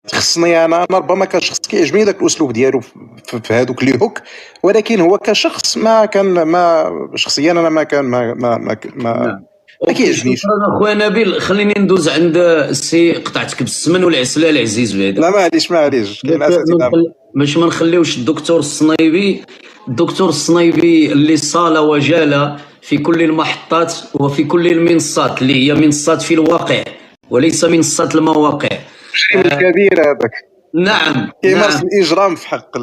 خصني انا ربما كشخص كيعجبني داك الاسلوب ديالو في هذوك لي هوك، ولكن هو كشخص ما كان ما شخصيا انا ما كان نعم. ما كيعجبنيش. شكرا اخويا نبيل. خليني ندوز عند السي قطعتك بالسمن والعسله العزيز بعدا. لا معليش كاين اساتذه باش ما نخليوش الدكتور الصنيبي. الدكتور الصنيبي اللي صال وجال في كل المحطات وفي كل المنصات اللي هي منصات في الواقع وليس منصات المواقع. كبير هذاك. نعم كيمارس الاجرام في حق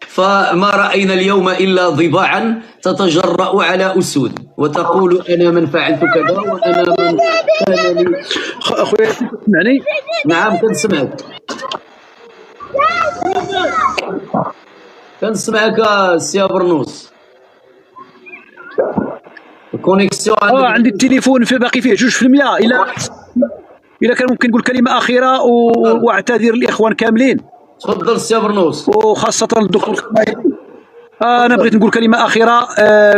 فما رأينا اليوم إلا ضباعا تتجرأ على أسود وتقول أنا من فعلت كذا وأنا من كان لي. أخويا تسمعني؟ نعم كنسمعك سي برنوس. الكونيكسيون عندي التليفون باقي فيه 2%. إلا كان ممكن نقول كلمة أخيرة واعتذر للإخوان كاملين. تفضل سي برنوس. وخاصة الدكتور أنا بغيت نقول كلمة أخيرة.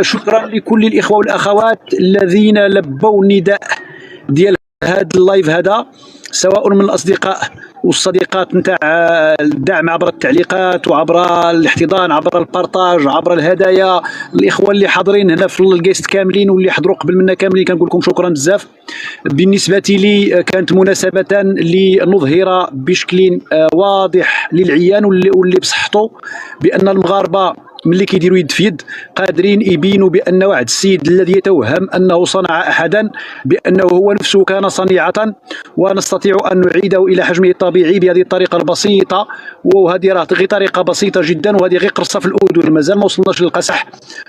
شكرا لكل الإخوة والأخوات الذين لبوا النداء ديال هذا اللايف هذا، سواء من الأصدقاء والصديقات نتاع الدعم عبر التعليقات وعبر الاحتضان عبر البارطاج عبر الهدايا. الإخوة اللي حاضرين هنا في الجيست كاملين واللي حضروا قبل منا كاملين كنقول لكم شكرا بزاف. بالنسبة لي كانت مناسبة لنظهر بشكل واضح للعيان واللي بصحته بأن المغاربة ملي كيديروا يد في يد قادرين يبينوا بأن وعد السيد الذي يتوهم أنه صنع أحدا بأنه هو نفسه كان صنيعة، ونستطيع أن نعيده إلى حجمه الطبيعي بهذه الطريقة البسيطة. وهذه راه غير طريقة بسيطة جدا، وهذه غير قرصة في الأذن، مازال ما وصلناش للقسح.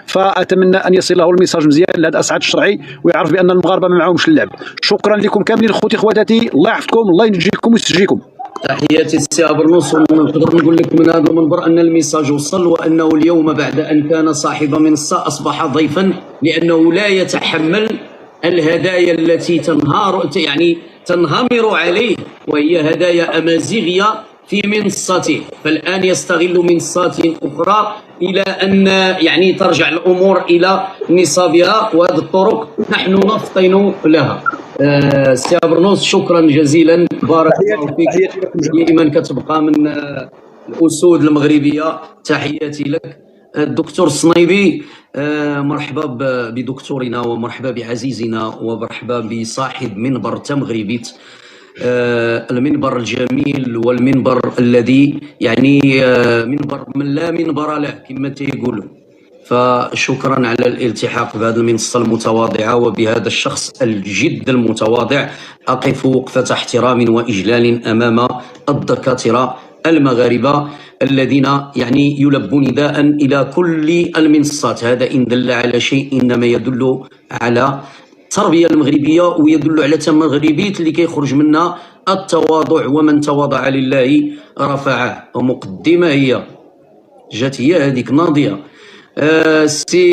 فأتمنى أن يصل له الميساج مزيان لهذا أسعد الشرعي ويعرف بأن المغاربة ما معهمش اللعب. شكرا لكم كاملين خوتي خواتاتي، الله يحفظكم، الله ينجيكم ويسجيكم. تحياتي السي برنوس. ونقدر نقول لك من هذا المنبر ان الميساج وصل، وانه اليوم بعد ان كان صاحب منصه اصبح ضيفا، لانه لا يتحمل الهدايا التي تنهمر عليه، وهي هدايا امازيغيه في منصته. فالان يستغل منصات اخرى الى ان ترجع الامور الى نصابها، وهذه الطرق نحن نفطن لها. سي برنوس شكرا جزيلا، بارك الله فيك. دائما كتبقى من الاسود المغربيه. تحياتي لك. الدكتور الصنيبي، مرحبا بدكتورنا ومرحبا بعزيزنا ومرحبا بصاحب منبر تمغربيت، المنبر الجميل والمنبر الذي منبر من لا منبر له كما تيقولوا. فشكرا على الالتحاق بهذه المنصة المتواضعة وبهذا الشخص الجد المتواضع. أقف وقفة احترام وإجلال أمام الدكاترة المغاربة الذين يلبون نداء إلى كل المنصات. هذا إن دل على شيء إنما يدل على التربية المغربية ويدل على تمغربية اللي كيخرج منها التواضع، ومن تواضع لله رفعه. ومقدمة هي هذيك ناضية. سي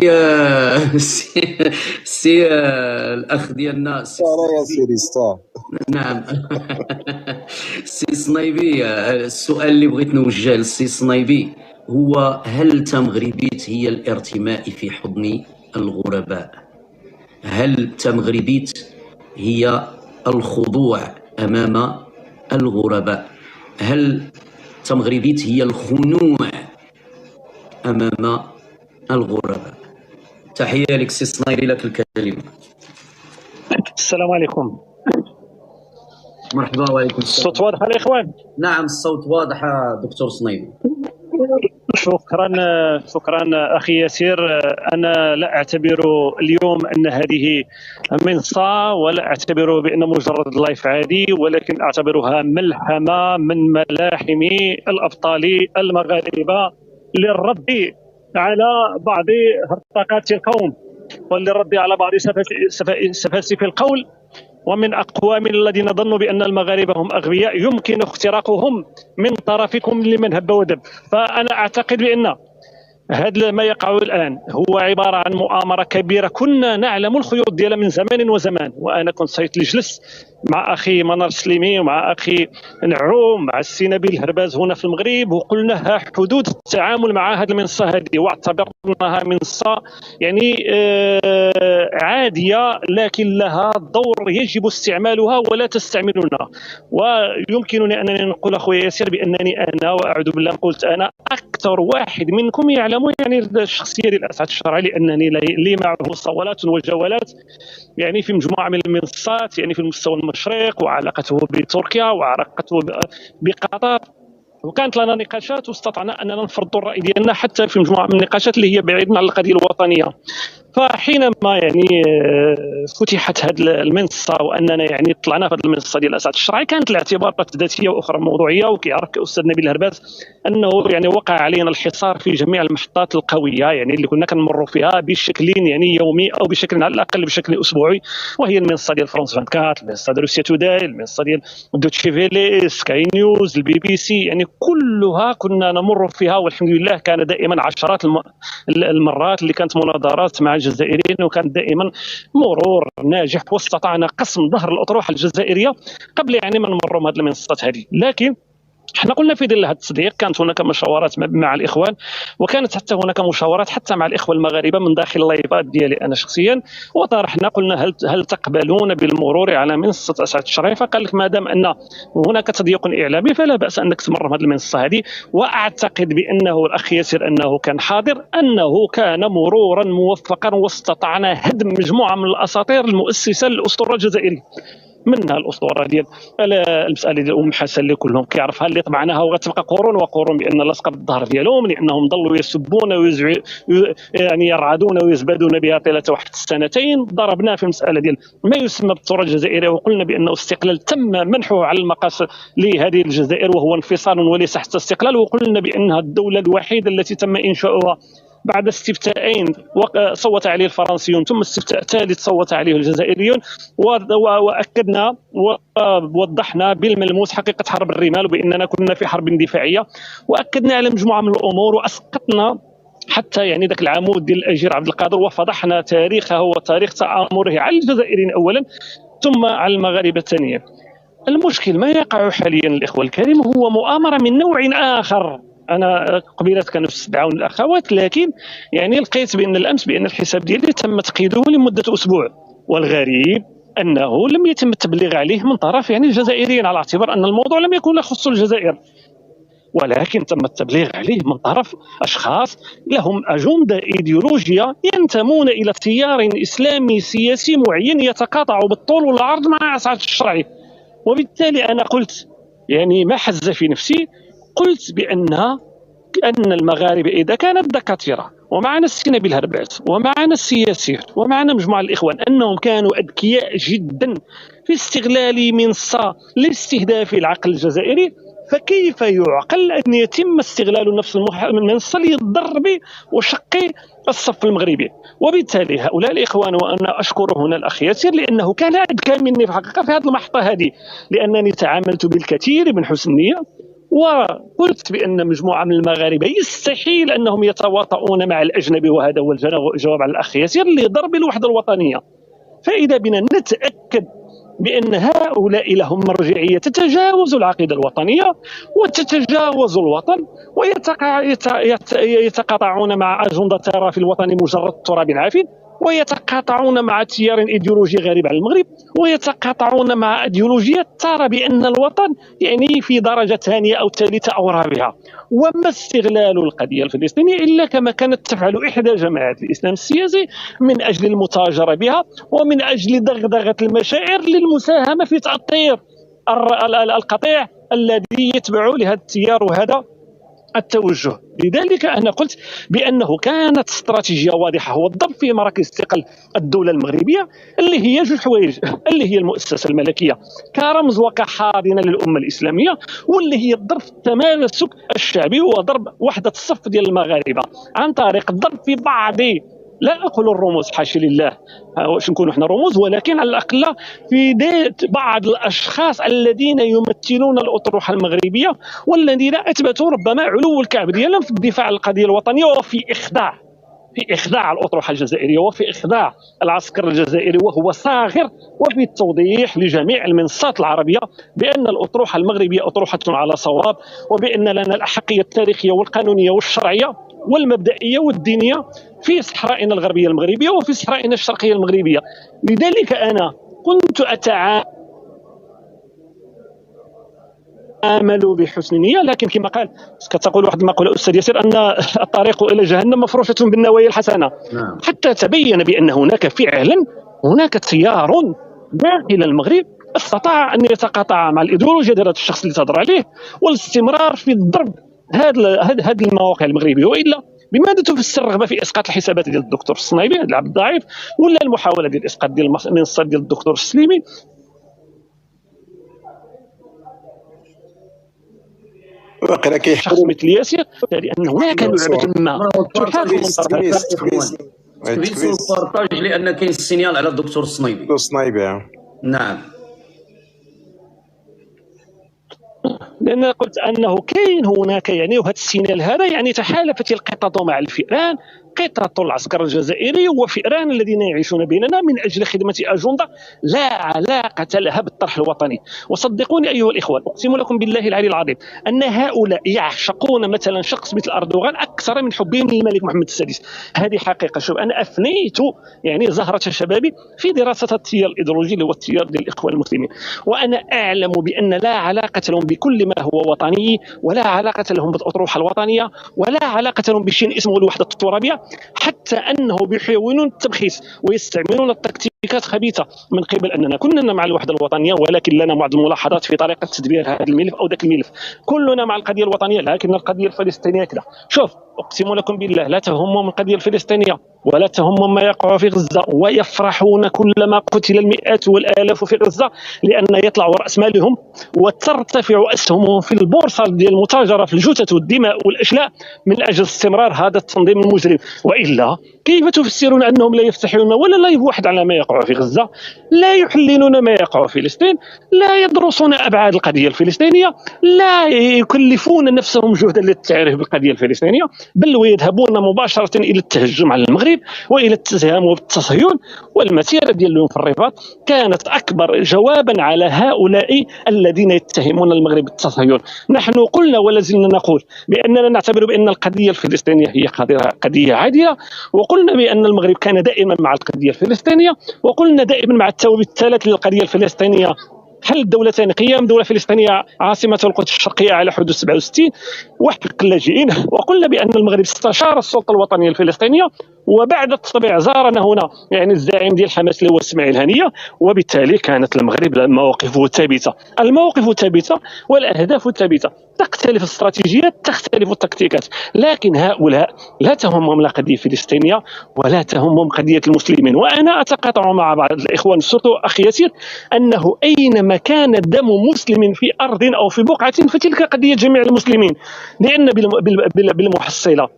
الاخ ديالنا نعم سي صنيبي، السؤال اللي بغيت نوجه للسي صنيبي هو: هل تمغربيت هي الارتماء في حضن الغرباء؟ هل تمغربيت هي الخضوع امام الغرباء؟ هل تمغربيت هي الخنوع امام الغرباء؟ تحية لك سي صنيبي، لك الكلمة. السلام عليكم. مرحبا. وعليكم السلام. الصوت واضح الإخوان؟ نعم الصوت واضح دكتور صنيبي. شكرا أخي ياسر. أنا لا أعتبر اليوم أن هذه منصة، ولا أعتبر بأن مجرد لايف عادي، ولكن أعتبرها ملحمة من ملاحم الأبطال المغاربة للرد على بعض هرطقات القوم وللرد على بعض سفاسف القول، ومن أقوام الذين ظنوا بأن المغاربة هم أغبياء يمكن اختراقهم من طرفكم لمن هب ودب. فأنا أعتقد بأن هذا ما يقع الآن هو عبارة عن مؤامرة كبيرة كنا نعلم الخيوط ديالها من زمان وزمان. وأنا كنت صيت جلست مع أخي منار السليمي ومع أخي نعوم مع السي نبيل الهرباز هنا في المغرب، وقلنا ها حدود التعامل مع هذه المنصة هذه، واعتبرناها منصة يعني عادية لكن لها دور يجب استعمالها ولا تستعملونها. ويمكنني أنني نقول أخويا ياسر بأنني أنا وأعوذ بالله قلت أنا أكثر واحد منكم يعلم يعني الشخصية ديال أسعد الشرعي، لأنني لي معه صولات وجولات يعني في مجموعة من المنصات يعني في المستوى المشرق، وعلاقته بتركيا وعلاقته بقطر، وكانت لنا نقاشات واستطعنا أننا نفرض الرأي ديالنا حتى في مجموعة من النقاشات اللي هي بعيدة عن القضية الوطنية. فحينما يعني فتحت هذه المنصه واننا يعني طلعنا في هذه المنصه ديال اسعد الشرعي، كانت الاعتبارات ذاتيه واخرى موضوعيه، وكيعرف استاذ نبيل الهرباز انه يعني وقع علينا الحصار في جميع المحطات القويه يعني اللي كنا كنمروا فيها بشكل يعني يومي او بشكل على الاقل بشكل اسبوعي، وهي المنصه ديال فرانس 24، المنصه ديال روسيا توداي، المنصه ديال دوتشي فيلي، سكاي نيوز، البي بي سي، يعني كلها كنا نمر فيها، والحمد لله كان دائما عشرات المرات اللي كانت مناظرات مع الجزائريين، وكان دائما مرور ناجح واستطعنا قسم ظهر الاطروحه الجزائريه قبل يعني ما نمروا بهذه المنصات هذه. لكن احنا قلنا في ظل هذا التصديق كانت هناك مشاورات مع الاخوان، وكانت حتى هناك مشاورات حتى مع الاخوه المغاربه من داخل اللايفات ديالي انا شخصيا، وطرحنا قلنا هل تقبلون بالمرور على منصه اسعد الشرعي؟ فقال لك ما دام ان هناك تضييق اعلامي فلا باس انك تمر بهذه المنصه هذه. واعتقد بانه الاخ ياسر انه كان حاضر، انه كان مرورا موفقا، واستطعنا هدم مجموعه من الاساطير المؤسسه للاسطوره الجزائريه، منها الاسطوره ديال المساله ديال ام حسن اللي كلهم كيعرفها اللي طبعناها وغتبقى قرون وقرون بان لاصقه بالظهر ديالهم، لانهم ضلوا يسبون يعني يرعدون ويزبدون بها طيله واحد السنتين. ضربنا في المساله ديال ما يسمى بالثوره الجزائريه، وقلنا بانه استقلال تم منحه على المقاس لهذه الجزائر وهو انفصال وليس حتى استقلال، وقلنا بانها الدوله الوحيده التي تم انشاؤها بعد استفتاءين صوت عليه الفرنسيون ثم استفتاء ثالث صوت عليه الجزائريون، واكدنا ووضحنا بالملموس حقيقه حرب الرمال وباننا كنا في حرب دفاعيه، واكدنا على مجموعه من الامور، واسقطنا حتى يعني ذاك العمود ديال الاجير عبد القادر، وفضحنا تاريخه وتاريخ تآمره على الجزائريين اولا ثم على المغاربه ثانيا. المشكل ما يقع حاليا الاخوه الكريم هو مؤامره من نوع اخر. انا قبيلات كانوا يستدعون الاخوات، لكن يعني لقيت بان الامس بان الحساب ديالي تم تقييده لمده اسبوع، والغريب انه لم يتم التبليغ عليه من طرف يعني الجزائريين، على اعتبار ان الموضوع لم يكن يخص الجزائر، ولكن تم التبليغ عليه من طرف اشخاص لهم اجنده ايديولوجيه ينتمون الى تيار اسلامي سياسي معين يتقاطع بالطول والعرض مع اسعد الشرعي. وبالتالي انا قلت يعني ما حز في نفسي، قلت بأن المغاربة إذا كانت دكاترة ومعنا السي نبيل الهرباز ومعنا السي ياسير ومعنا مجموعة الإخوان أنهم كانوا أذكياء جدا في استغلال منصة لاستهداف العقل الجزائري، فكيف يعقل أن يتم استغلال نفس المنصة للضرب وشق الصف المغربي؟ وبالتالي هؤلاء الإخوان، وأنا أشكر هنا الأخ ياسر لأنه كان أذكى مني في الحقيقة في هذه المحطة هذه، لأنني تعاملت بالكثير من حسن نية، وقلت بأن مجموعة من المغاربة يستحيل أنهم يتواطؤون مع الأجنبي، وهذا هو الجواب على الأخ ياسر لضرب الوحدة الوطنية. فإذا بنا نتأكد بأن هؤلاء لهم مرجعية تتجاوز العقيدة الوطنية وتتجاوز الوطن، ويتقاطعون مع أجندة ترى في الوطن مجرد تراب عافن، ويتقاطعون مع تيار ايديولوجي غريب على المغرب، ويتقاطعون مع ايديولوجيا ترى بان الوطن يعني في درجه ثانيه او ثالثه او رابعه. وما استغلال القضيه الفلسطينيه الا كما كانت تفعل احدى جماعات الاسلام السياسي من اجل المتاجره بها ومن اجل دغدغه المشاعر للمساهمه في تاطير القطيع الذي يتبع لهذا التيار وهذا التوجه. لذلك أنا قلت بأنه كانت استراتيجية واضحة، هو الضرب في مراكز ثقل الدولة المغربية اللي هي جوج حوايج، اللي هي المؤسسة الملكية كرمز وكحاضنة للأمة الإسلامية، واللي هي الضرب في التماسك الشعبي وضرب وحدة الصف ديال المغاربة عن طريق الضرب في بعض لا أقول الرموز حاشا لله، واش نكونوا احنا رموز، ولكن على الأقل في بعض الأشخاص الذين يمثلون الأطروحة المغربية والذين أثبتوا ربما علو الكعب ديالهم في الدفاع عن القضية الوطنية وفي إخضاع الأطروحة الجزائرية وفي إخضاع العسكر الجزائري وهو صاغر، وفي التوضيح لجميع المنصات العربية بأن الأطروحة المغربية أطروحة على صواب، وبأن لنا الأحقية التاريخية والقانونية والشرعية والمبدئية والدينية في صحرائنا الغربية المغربية وفي صحرائنا الشرقية المغربية. لذلك أنا كنت آملوا بحسن نية، لكن كما قال كتقول واحد المقولة أستاذ ياسر أن الطريق إلى جهنم مفروشة بالنوايا الحسنة. حتى تبين بأن هناك تيار داخل المغرب استطاع أن يتقاطع مع الإيديولوجيا ديال الشخص اللي تهضر عليه والاستمرار في ضرب هذه المواقع المغربية. وإلا بماذا تفسر الرغبة في إسقاط الحسابات ديال الدكتور الصنايبي العبد الضعيف، ولا المحاولة ديال إسقاط ديال المنصة ديال الدكتور السليمي؟ شخص مثل ياسر، لأن هناك لعبة ما تحاكم من طرف تكفيسوا البارطاج لأن كاين السينيال على الدكتور الصنايبي. نعم، لأن قلت أنه كاين هناك يعني وهذا السينيال هذا يعني تحالفت القطط مع الفئران، قطط العسكر الجزائري وفئران الذين يعيشون بيننا من أجل خدمة أجندة لا علاقة لها بالطرح الوطني. وصدقوني أيها الإخوة، أقسم لكم بالله العلي العظيم أن هؤلاء يعشقون مثلا شخص مثل أردوغان أكثر من حبهم للملك محمد السادس. هذه حقيقة. شوف، أنا أفنيت يعني زهرة شبابي في دراسة التيار الإيديولوجي اللي هو التيار ديال الإخوان المسلمين، وأنا أعلم بأن لا علاقة لهم بكل ما هو وطني، ولا علاقة لهم بالأطروحة الوطنية، ولا علاقة لهم بشيء اسمه الوحدة الترابية، حتى أنه بيحاولون التبخيس ويستعملون التكتيكات خبيثة من قبل أننا كلنا مع الوحدة الوطنية، ولكن لنا بعض الملاحظات في طريقة تدبير هذا الملف أو ذاك الملف. كلنا مع القضية الوطنية، لكن القضية الفلسطينية كذا. شوف، أقسم لكم بالله لا تهمهم القضية الفلسطينية ولا تهمهم ما يقع في غزة، ويفرحون كلما قتل المئات والآلاف في غزة، لأن يطلع رأس مالهم وترتفع أسهمهم في البورصة ديال المتاجرة في الجثث والدماء والأشلاء من أجل استمرار هذا التنظيم المجرم. وإلا كيف تفسرون أنهم لا يفتحون ولا لا يبحث على ما يقع في غزة، لا يحللون ما يقع في فلسطين، لا يدرسون أبعاد القضية الفلسطينية، لا يكلفون نفسهم جهدا للتعريف بالقضية الفلسطينية، بل ويذهبون مباشرة إلى التهجم على المغرب وإلى التهام بالتصهيون. والمسيرة ديال اليوم في الرباط كانت أكبر جوابا على هؤلاء الذين يتهمون المغرب بالتصهيون. نحن قلنا ولا زلنا نقول بأننا نعتبر بأن القضية الفلسطينية هي قضية عادلة، وقلنا بأن المغرب كان دائما مع القضية الفلسطينية، وقلنا دائما مع الثوابت الثلاث للقضية الفلسطينية: حل الدولتين، قيام دولة فلسطينية عاصمة القدس الشرقية على حدود 67، وحق اللاجئين. وقلنا بأن المغرب استشار السلطة الوطنية الفلسطينية، وبعد التطبيع زارنا هنا يعني الزعيم ديال حماس اللي هو اسماعيل هنية، وبالتالي كانت المغرب مواقفه ثابتة، المواقف ثابتة والأهداف ثابتة. تختلف الاستراتيجيات، تختلف التكتيكات، لكن هؤلاء لا تهمهم لا قضية فلسطينية ولا تهمهم قضية المسلمين. وأنا أتقاطع مع بعض الإخوان سورتو أخي ياسر أنه أينما كان دم مسلم في أرض أو في بقعة فتلك قضية جميع المسلمين، لأن بالمحصلة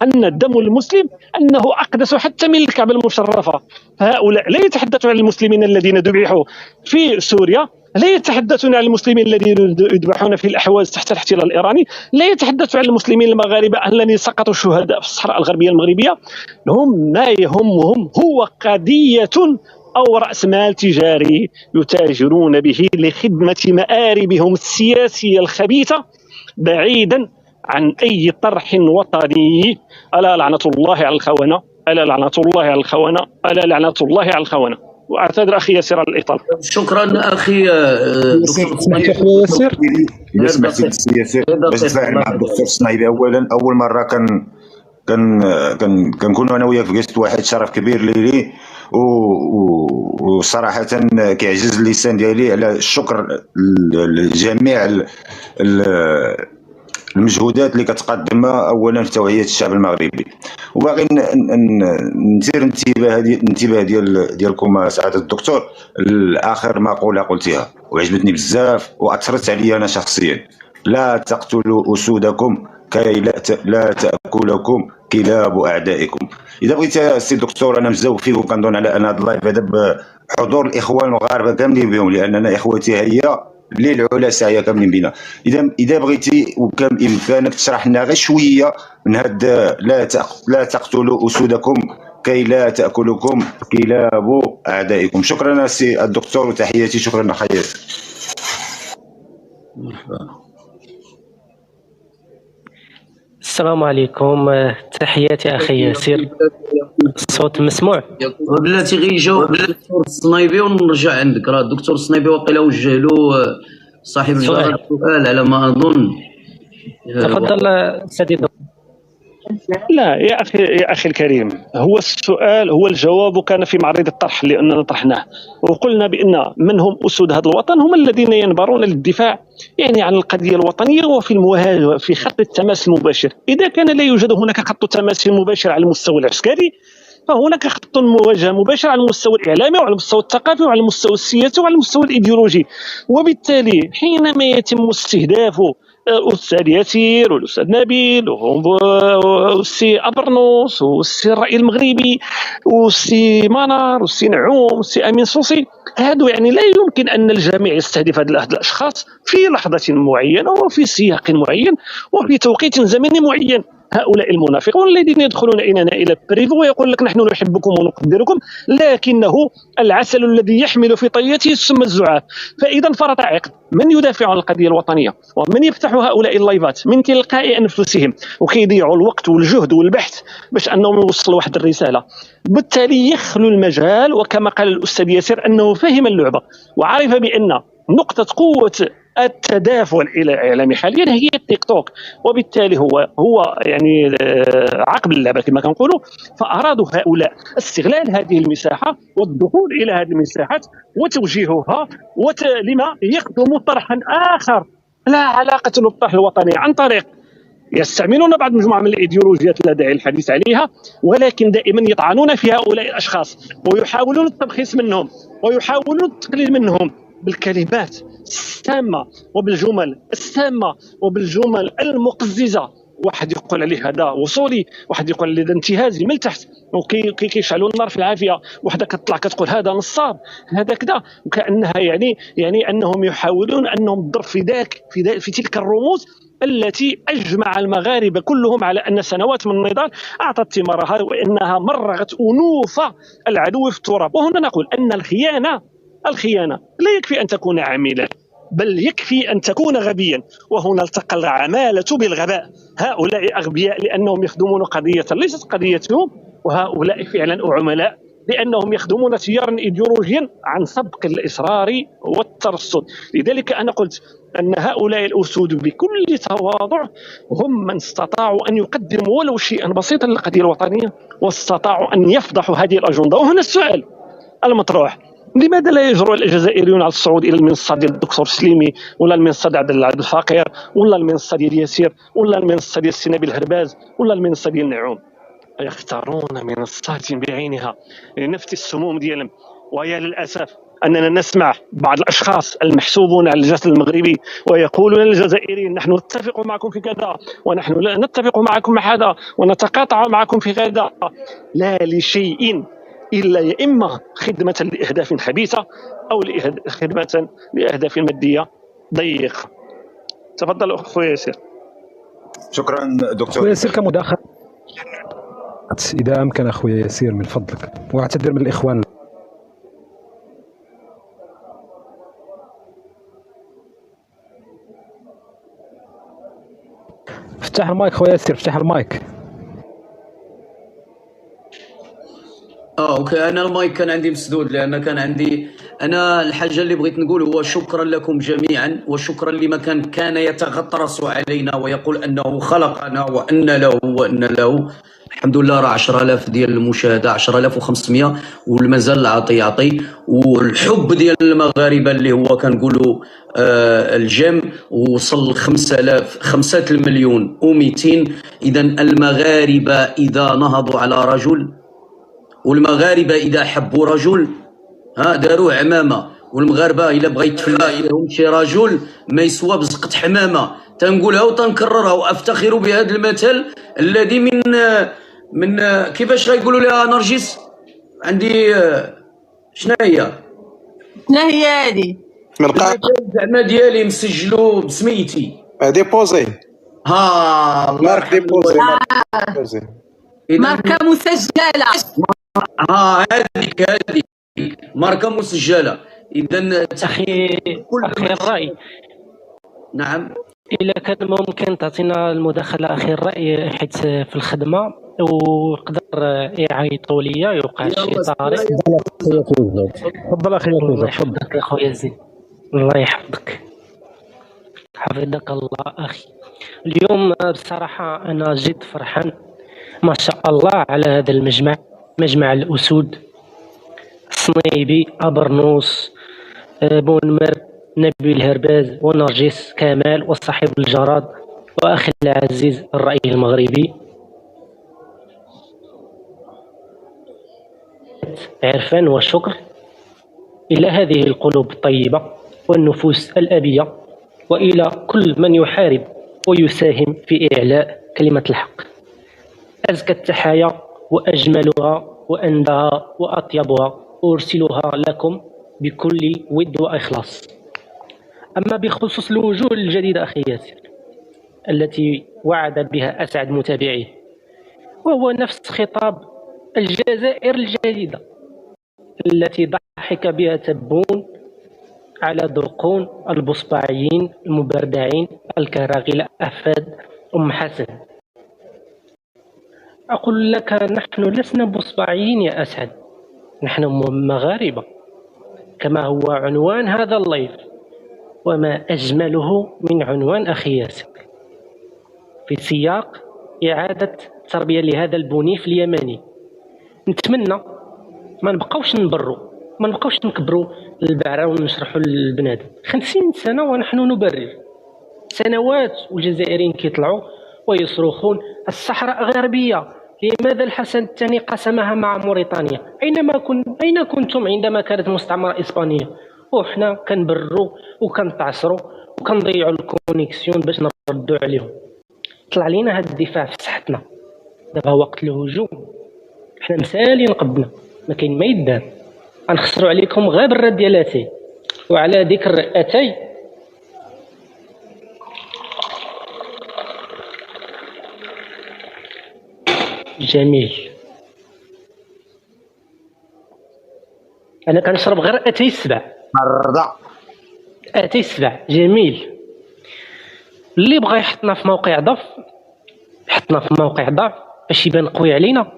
أن الدم المسلم أنه أقدس حتى من الكعبة المشرفة. فهؤلاء لا يتحدثون عن المسلمين الذين ذبحوا في سوريا، لا يتحدثون عن المسلمين الذين يذبحون في الأحواز تحت الاحتلال الإيراني، لا يتحدثون عن المسلمين المغاربة الذين سقطوا شهداء في الصحراء الغربية المغربية. هم ما يهمهم هو قضية أو رأس مال تجاري يتاجرون به لخدمة مآربهم السياسية الخبيثة بعيدا عن أي طرح وطني. ألا لعنة الله على الخونة، ألا لعنة الله على الخونة، ألا لعنة الله على الخونة. وأعتذر أخي ياسر على الإطالة. شكرا أخي ياسر. إذا سمحتي ياسر باش نتفاعل مع الدكتور الصنايبي. أولا أول مرة كنكونوا أنا وياك في جلسة واحد، شرف كبير لي وصراحة كيعجز اللسان ديالي على الشكر لجميع المجهودات اللي كتقدمها اولا في توعيه الشعب المغربي. وباغي نثير الانتباه ديالكم سعاده الدكتور لاخر مقوله قلتيها وعجبتني بزاف واثرت علي انا شخصيا: لا تقتلوا اسودكم كي لا تاكلكم كلاب اعدائكم. اذا بغيت السي الدكتور انا مزوق فيك وكنظن على ان هذا اللايف هذا بحضور الاخوان المغاربه كاملين بهم، لاننا اخوتي هي اللي العلا ساعيه كاملين بنا. اذا بغيتي وكان بامكانك تشرح لنا غير شويه من هاد لا تقتلوا اسودكم كي لا تاكلكم كلاب اعدائكم. شكرا سي الدكتور وتحياتي. شكرا اخي ياسر. السلام عليكم، تحياتي اخي ياسر. الصوت مسموع؟ بلاتي غير يجاوب الدكتور الصنايبي ونرجع عندك. راه الدكتور الصنايبي واقيلا وجه له صاحب الجرائد سؤال على ما اظن. تفضل سيدي. لا يا اخي الكريم، هو السؤال هو الجواب كان في معرض الطرح لاننا طرحناه وقلنا بان من هم اسود هذا الوطن هم الذين ينبرون للدفاع يعني عن القضيه الوطنيه وفي المواجهه في خط التماس المباشر. اذا كان لا يوجد هناك خط تماس مباشر على المستوى العسكري فهناك خط مواجهه مباشر على المستوى الاعلامي وعلى المستوى الثقافي وعلى المستوى السياسي وعلى المستوى الايديولوجي. وبالتالي حينما يتم استهداف الاستاذ ياسير والاستاذ نبيل والسي ابرنوس والسي الرأي المغربي والسي منار والسي نعوم والسي امين صوصي، هادو يعني لا يمكن ان الجميع يستهدف هذه الاشخاص في لحظه معينه وفي سياق معين وفي توقيت زمني معين. هؤلاء المنافقون الذين يدخلون الى بريفو ويقول لك نحن نحبكم ونقدركم، لكنه العسل الذي يحمل في طيته ثم الزعاف. فاذا فرط عقد من يدافع عن القضيه الوطنيه ومن يفتح هؤلاء اللايفات من تلقاء انفسهم وكيضيعوا الوقت والجهد والبحث باش انهم يوصلوا واحد الرساله، بالتالي يخلو المجال. وكما قال الاستاذ ياسر انه فهم اللعبه وعرف بان نقطه قوه التدافع الاعلامي حاليا هي التيك توك، وبالتالي هو يعني عقب اللعبه كما كنقولوا. فارادوا هؤلاء استغلال هذه المساحه والدخول الى هذه المساحات وتوجيهها لما يخدم طرحا اخر لا علاقه له بالطرح الوطني عن طريق يستعملون بعض مجموعه من الايديولوجيات لا داعي للحديث عليها، ولكن دائما يطعنون في هؤلاء الاشخاص ويحاولون التبخيص منهم ويحاولون التقليل منهم بالكلمات السامه وبالجمل السامه وبالجمل المقززه. واحد يقول عليه هذا وصولي، واحد يقول عليه هذا انتهازي من تحت، وكيشعلوا النار في العافيه، وحده كتطلع كتقول هذا نصاب هذا كذا، وكانها يعني انهم يحاولون انهم الضرب في تلك الرموز التي اجمع المغاربه كلهم على ان سنوات من النضال اعطت ثمارها وانها مرغت انوف العدو في التراب. وهنا نقول ان الخيانه لا يكفي ان تكون عميلا بل يكفي أن تكون غبيا، وهنا التقى العمالة بالغباء. هؤلاء أغبياء لأنهم يخدمون قضية ليست قضيتهم، وهؤلاء فعلا عملاء لأنهم يخدمون تيارا إيديولوجيا عن سبق الإصرار والترصد. لذلك أنا قلت أن هؤلاء الأسود بكل تواضع هم من استطاعوا أن يقدموا ولو شيئا بسيطا للقضية الوطنية واستطاعوا أن يفضحوا هذه الأجندة. وهنا السؤال المطروح: لماذا لا يجرؤ الجزائريون على الصعود الى المنصه ديال الدكتور سليمي ولا المنصه ديال عبد الفقير ولا المنصه ديال ياسير ولا المنصه ديال السي نبيل الهرباز ولا المنصه ديال نعوم؟ يختارون منصات بعينها لنفس السموم ديالهم. ويا للاسف اننا نسمع بعض الاشخاص المحسوبون على الجسد المغربي ويقولون للجزائريين نحن نتفق معكم في كذا ونحن لا نتفق معكم مع هذا ونتقاطع معكم في هذا، لا لشيء إلا يا إما خدمة لأهداف خبيثة أو خدمة لأهداف مادية ضيقة. تفضل أخوي ياسر. شكرا دكتور. أخوي ياسر كمداخلة إذا أمكن أخوي ياسر من فضلك، واعتذر من الإخوان. افتح المايك أخوي ياسر، افتح المايك. اوكي، انا المايك كان عندي مسدود لان كان عندي انا الحاجه اللي بغيت نقول هو شكرا لكم جميعا وشكرا لمن كان يتغطرس علينا ويقول انه خلقنا وان له الحمد لله. راه 10,000 ديال المشاهده، 10,500 والمازال يعطي والحب ديال المغاربه اللي هو كنقولوا الجيم وصل 5 مليون و200. اذا المغاربه اذا نهضوا على رجل، والمغاربه اذا حبوا رجل داروه عمامه، والمغاربه الا بغا يتفلى لهم شي رجل ما يسوى بزقة حمامه. تنقولها وتنكررها وافتخر بهذا المثل الذي من كيفاش غيقولوا لها نرجس؟ عندي شنو هي؟ شنو هي هادي؟ من قاع زعما ديالي مسجلو بسميتي. ديبوزي ها الله مارك يرحم ديبوزي الوالد. ديبوزي. ماركة مسجلة. هذيك ماركة مسجلة. إذا أخي الرأي، نعم إلا كان ممكن تعطينا المداخلة أخي الرأي، حيت في الخدمة ويقدر يعيطوا ليا يوقع شي طارئ. تفضل اخي الله يوسف، تفضل. يحفظك أخويا زين، الله يحفظك، حفظك الله أخي. اليوم بصراحة أنا جد فرحان ما شاء الله على هذا المجمع، مجمع الأسود، صنيبي، أبرنوس، بونمر، نبيل هرباز ونرجس كمال وصاحب الجراد وأخي العزيز الرأي المغربي. عرفان والشكر إلى هذه القلوب الطيبة والنفوس الأبية، وإلى كل من يحارب ويساهم في إعلاء كلمة الحق. أزكى التحايا وأجملها وأندها وأطيبها أرسلها لكم بكل ود وإخلاص. أما بخصوص الوجوه الجديدة أخي ياسر التي وعد بها أسعد متابعيه، وهو نفس خطاب الجزائر الجديدة التي ضحك بها تبون على درقون البصباعيين المبردعين الكراغيل أفاد أم حسن. أقول لك نحن لسنا بصباعيين يا أسعد، نحن مغاربة كما هو عنوان هذا اللايف، وما أجمله من عنوان أخي ياسر في سياق إعادة تربية لهذا البنيف اليمني. نتمنى ما نبقاوش نبروا، ما نبقاوش نكبروا البعرة ونشرحوا للبنادم. 50 سنة ونحن نبرر، سنوات والجزائريين كيطلعوا ويصرخون الصحراء غربية، لماذا الحسن الثاني قسمها مع موريتانيا؟ أين كنتم عندما كانت مستعمرة إسبانية؟ وحنا كنبروا وكنتعصروا وكنضيعوا الكونيكسيون باش نردوا عليهم. طلع لينا هذا الدفاع في صحتنا، دابا وقت الهجوم حنا مسالين قدنا، ما كاين ما يدار، غنخسروا عليكم غير بالرد ديال اتاي. وعلى ذكر اتاي، جميل، انا كنشرب غير اتاي السبع، مرضى اتاي السبع جميل. اللي بغى يحطنا في موقع ضعف حطنا في موقع ضعف باش يبان قوي علينا،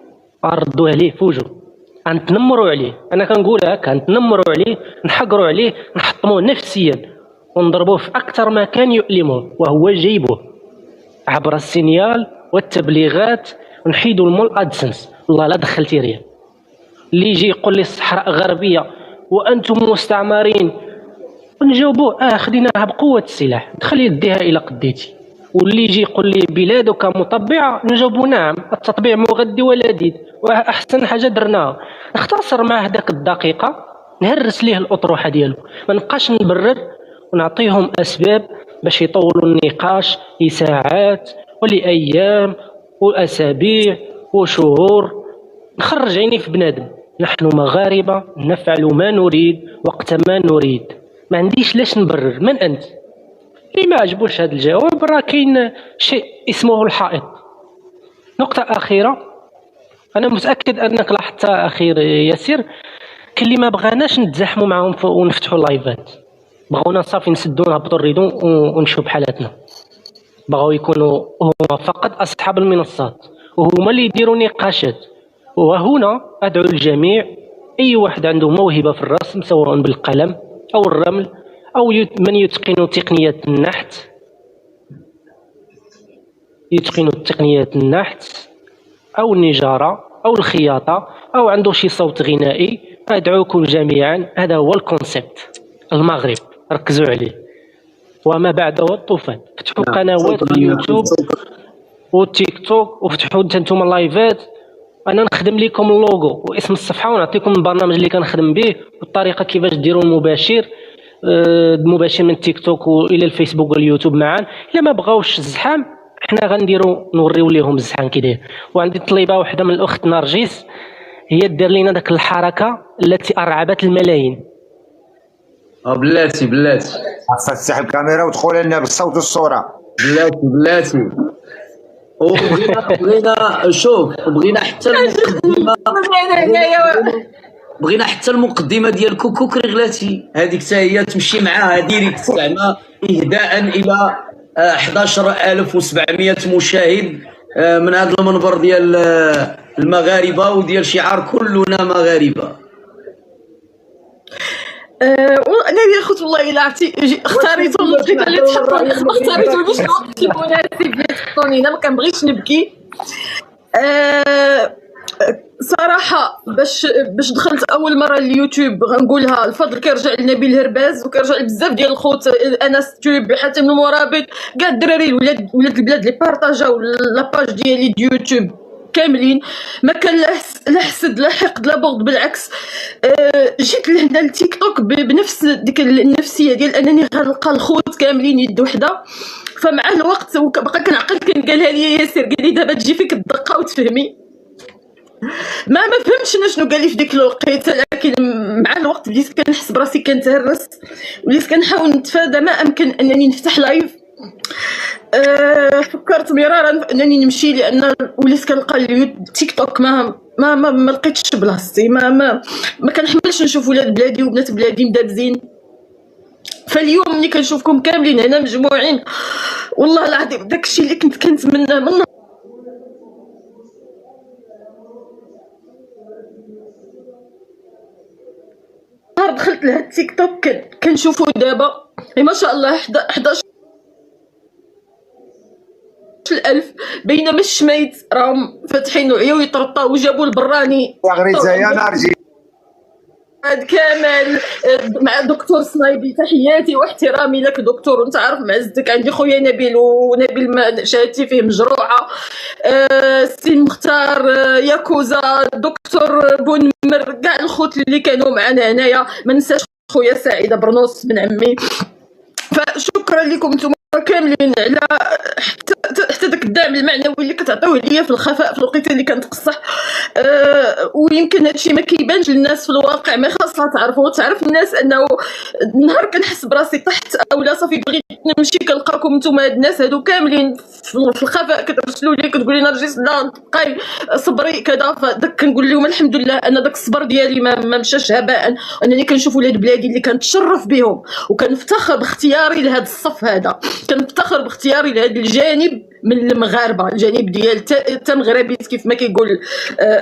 نردوه عليه في وجهه، غنتنمروا عليه. انا كنقول هكا، نتنمروا عليه، نحقروا عليه، نحطموه نفسيا ونضربوه في اكثر ما كان يؤلمه وهو جيبه عبر السينيال والتبليغات، ونحيدوا المول ادسنس. والله لا دخلتي ريال. اللي يجي يقول لي الصحراء غربيه وانتم مستعمرين، ونجاوبوه خديناها بقوه السلاح، دخل يديها الى قديتي. واللي يجي يقول لي بلادك مطبعه، نجاوبوا نعم، التطبيع مغذي ولذيذ واحسن حاجه درناها. نختصر معاه داك الدقيقه، نهرس ليه الاطروحه ديالو، ما نبقاش نبرر ونعطيهم اسباب باش يطولوا النقاش لساعات ولايام واسابيع وشهور. نخرج عيني في بنادم. نحن مغاربه نفعل ما نريد وقت ما نريد، ما عنديش لاش نبرر. من انت؟ اللي ما عجبوش هذا الجواب راه كاين شيء اسمه الحائط. نقطة أخيرة، أنا متأكد أنك لاحظتها أخير ياسر، كاين اللي ما بغاناش نتزاحموا معهم ونفتحوا لايفات، بغاونا صافي نسدو نهبطوا الريدون ونمشيو بحالاتنا. بغاو يكونوا هما فقط أصحاب المنصات وهما اللي يديروا نقاشات. وهنا أدعو الجميع، أي واحد عنده موهبة في الرسم سواء بالقلم أو الرمل أو من يتقن تقنيات النحت أو النجارة أو الخياطة أو عنده شي صوت غنائي، أدعوكم جميعا. هذا هو الكونسيبت المغرب، ركزوا عليه. وما بعده الطوفان. فتحوا قنوات في اليوتيوب والتيك توك وفتحوا انتم اللايفات. انا نخدم لكم اللوغو واسم الصفحه ونعطيكم البرنامج اللي كنخدم به والطريقه كيفاش ديروا المباشر من التيك توك والى الفيسبوك واليوتيوب معا. الا ما بغاوش الزحام حنا غنديروا نوريو ليهم الزحام كي داير. وعندي طليبه واحده من الاخت نرجس، هي دير لينا داك الحركه التي ارعبت الملايين. بلاتي خاصها تفتح الكاميرا وتقول لنا بالصوت والصوره. بلاتي وبغينا شوف، بغينا حتى المقدمه بغينا حتى المقدمه ديال كوكو كريغلاتي هذيك حتى هي تمشي معاها ديريكت زعما اهداء الى 11700 مشاهد من هذا المنبر ديال المغاربه وديال شعار كلنا مغاربه. انا يا خوت والله الا عرفتي اختاريتو الوقيته اللي تحطوني، اختاريتو باش الوقت المناسب اللي تحطوني. انا ما كنبغيش نبكي صراحه. باش دخلت اول مره اليوتيوب غنقولها الفضل كيرجع لنبيل هرباز وكيرجع لبزاف ديال الخوت، انس تيوب، حاتم المرابط، كاع الدراري ولاد البلاد اللي بارطاجاو لاباج ديالي يوتيوب كاملين. ما كان لا حسد لا حقد لا بغض، بالعكس. جيت لهنا لتيك توك بنفس ديك النفسيه ديال انني غنلقى الخوت كاملين يد وحده. فمع الوقت بقى كنعقل، كان قالها لي ياسر، قال لي دابا تجي فيك الدقه وتفهمي. ما فهمتش انا شنو قال لي في ديك الوقيته، لكن مع الوقت بديت كنحس براسي كنتهرس، وليت كنحاول نتفادى ما امكن انني نفتح لايف. فكرت مرارا انني نمشي، لان وليت كنلقى تيك توك ما لقيتش بلاصتي. ما كنحملش نشوف ولاد بلادي وبنات بلادي مدابزين. فاليوم ملي كنشوفكم كاملين هنا مجموعين، والله العظيم داكشي اللي كنت كنتمنى من نهار دخلت لهاد التيك توك كنشوفو دابا ما شاء الله 11,000 بينما الشميت راهم فاتحين وعياو يطرطاو وجابوا البراني غريزه يا نارجي هاد كامل مع دكتور صنايبي. تحياتي واحترامي لك دكتور، وانت عارف معزتك. عندي خويا نبيل، ونبيل شهادتي فيه مجروعه. سي مختار، ياكوزا، دكتور بونمر، كاع الخوت اللي كانوا معنا هنايا. ما ننساش خويا سعيده برنوس بن عمي. فشكرا لكم انتم كاملين على حتى داك الدعم المعنوي اللي كتعطيوه ليا في الخفاء في الوقيته اللي كنتقصح. ويمكن هادشي ما كيبانش للناس في الواقع، ما خاصها تعرف الناس انه نهار كنحس براسي طحت اولا صافي بغيت نمشي كنلقاكم نتوما هاد الناس هادو كاملين في الخفاء كترسلوا لي كتقولي نرجس لا تبقاي صبري كذا. فداك كنقول لهم الحمد لله ان داك الصبر ديالي ما مشاش هباء، انني كنشوف ولاد بلادي اللي كنتشرف بهم وكنفتخر باختياري لهذا الصف هذا. كنفتخر باختياري لهذا الجانب من المغاربه، الجانب ديال تمغربيت كيف ما كيقول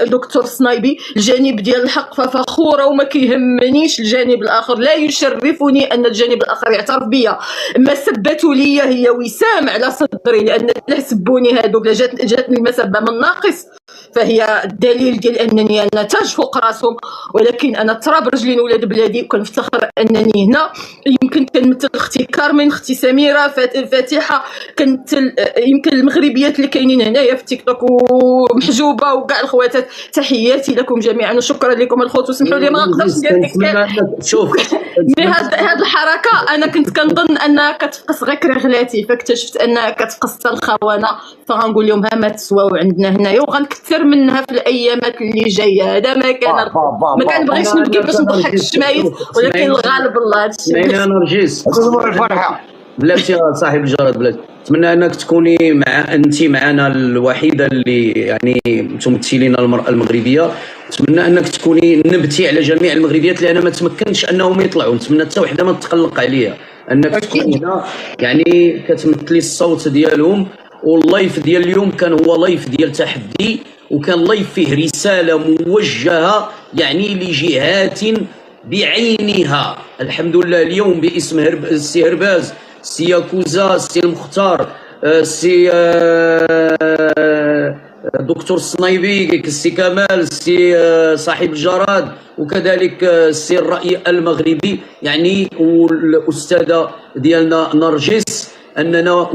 دكتور صنايبي، الجانب ديال الحق. ففخوره وما كيهمنيش الجانب الاخر، لا يشرفني ان الجانب الاخر يعترف بيا. ما سبتوا لي هي وسام على صدري، لان لا سبوني هذوك جاتني المسبه من ناقص، فهي الدليل ديال انني انا تاج فوق راسهم. ولكن انا تراب رجلين ولاد بلادي، وكنفتخر انني هنا. يمكن كنمثل اختي كارمين، اختي سميره، فاتحه، كنمثل يمكن المغربيات اللي كاينين هنايا في تيك توك ومحجوبه وكاع الخواتات. تحياتي لكم جميعا وشكرا لكم الخوت. وسمحوا لي ما نقدرش ندير ديك شوف هاد الحركه. انا كنت كنظن انها كتفقس غير كرغلاتي، فاكتشفت انها كتفقس حتى الخونه. فغنقول لهم ها ما تسواو عندنا هنايا، وغنكثر منها في الايامات اللي جايه. هذا ما كنبغيش نبكي باش نضحك الشمايت، ولكن الغالب الله هادشي. انا نرجس الفرحه بلاتي صاحب الجراد بلاتي. نتمنى انك تكوني انت معنا الوحيده اللي يعني تمثلين المراه المغربيه. نتمنى انك تكوني نبتي على جميع المغربيات اللي انا ما تمكنتش انهم يطلعوا. نتمنى حتى وحده ما تقلق عليا، انك تكوني هنا يعني كتمثلي الصوت ديالهم. واللايف ديال اليوم كان هو لايف ديال تحدي، وكان لايف فيه رساله موجهه يعني لجهات بعينها. الحمد لله اليوم باسم السي هرباز، السي ياكوزا، السي المختار، السي دكتور الصنايبي، السي كمال، السي صاحب الجراد، وكذلك السي الرأي المغربي يعني، والاستاذه ديالنا نرجس اننا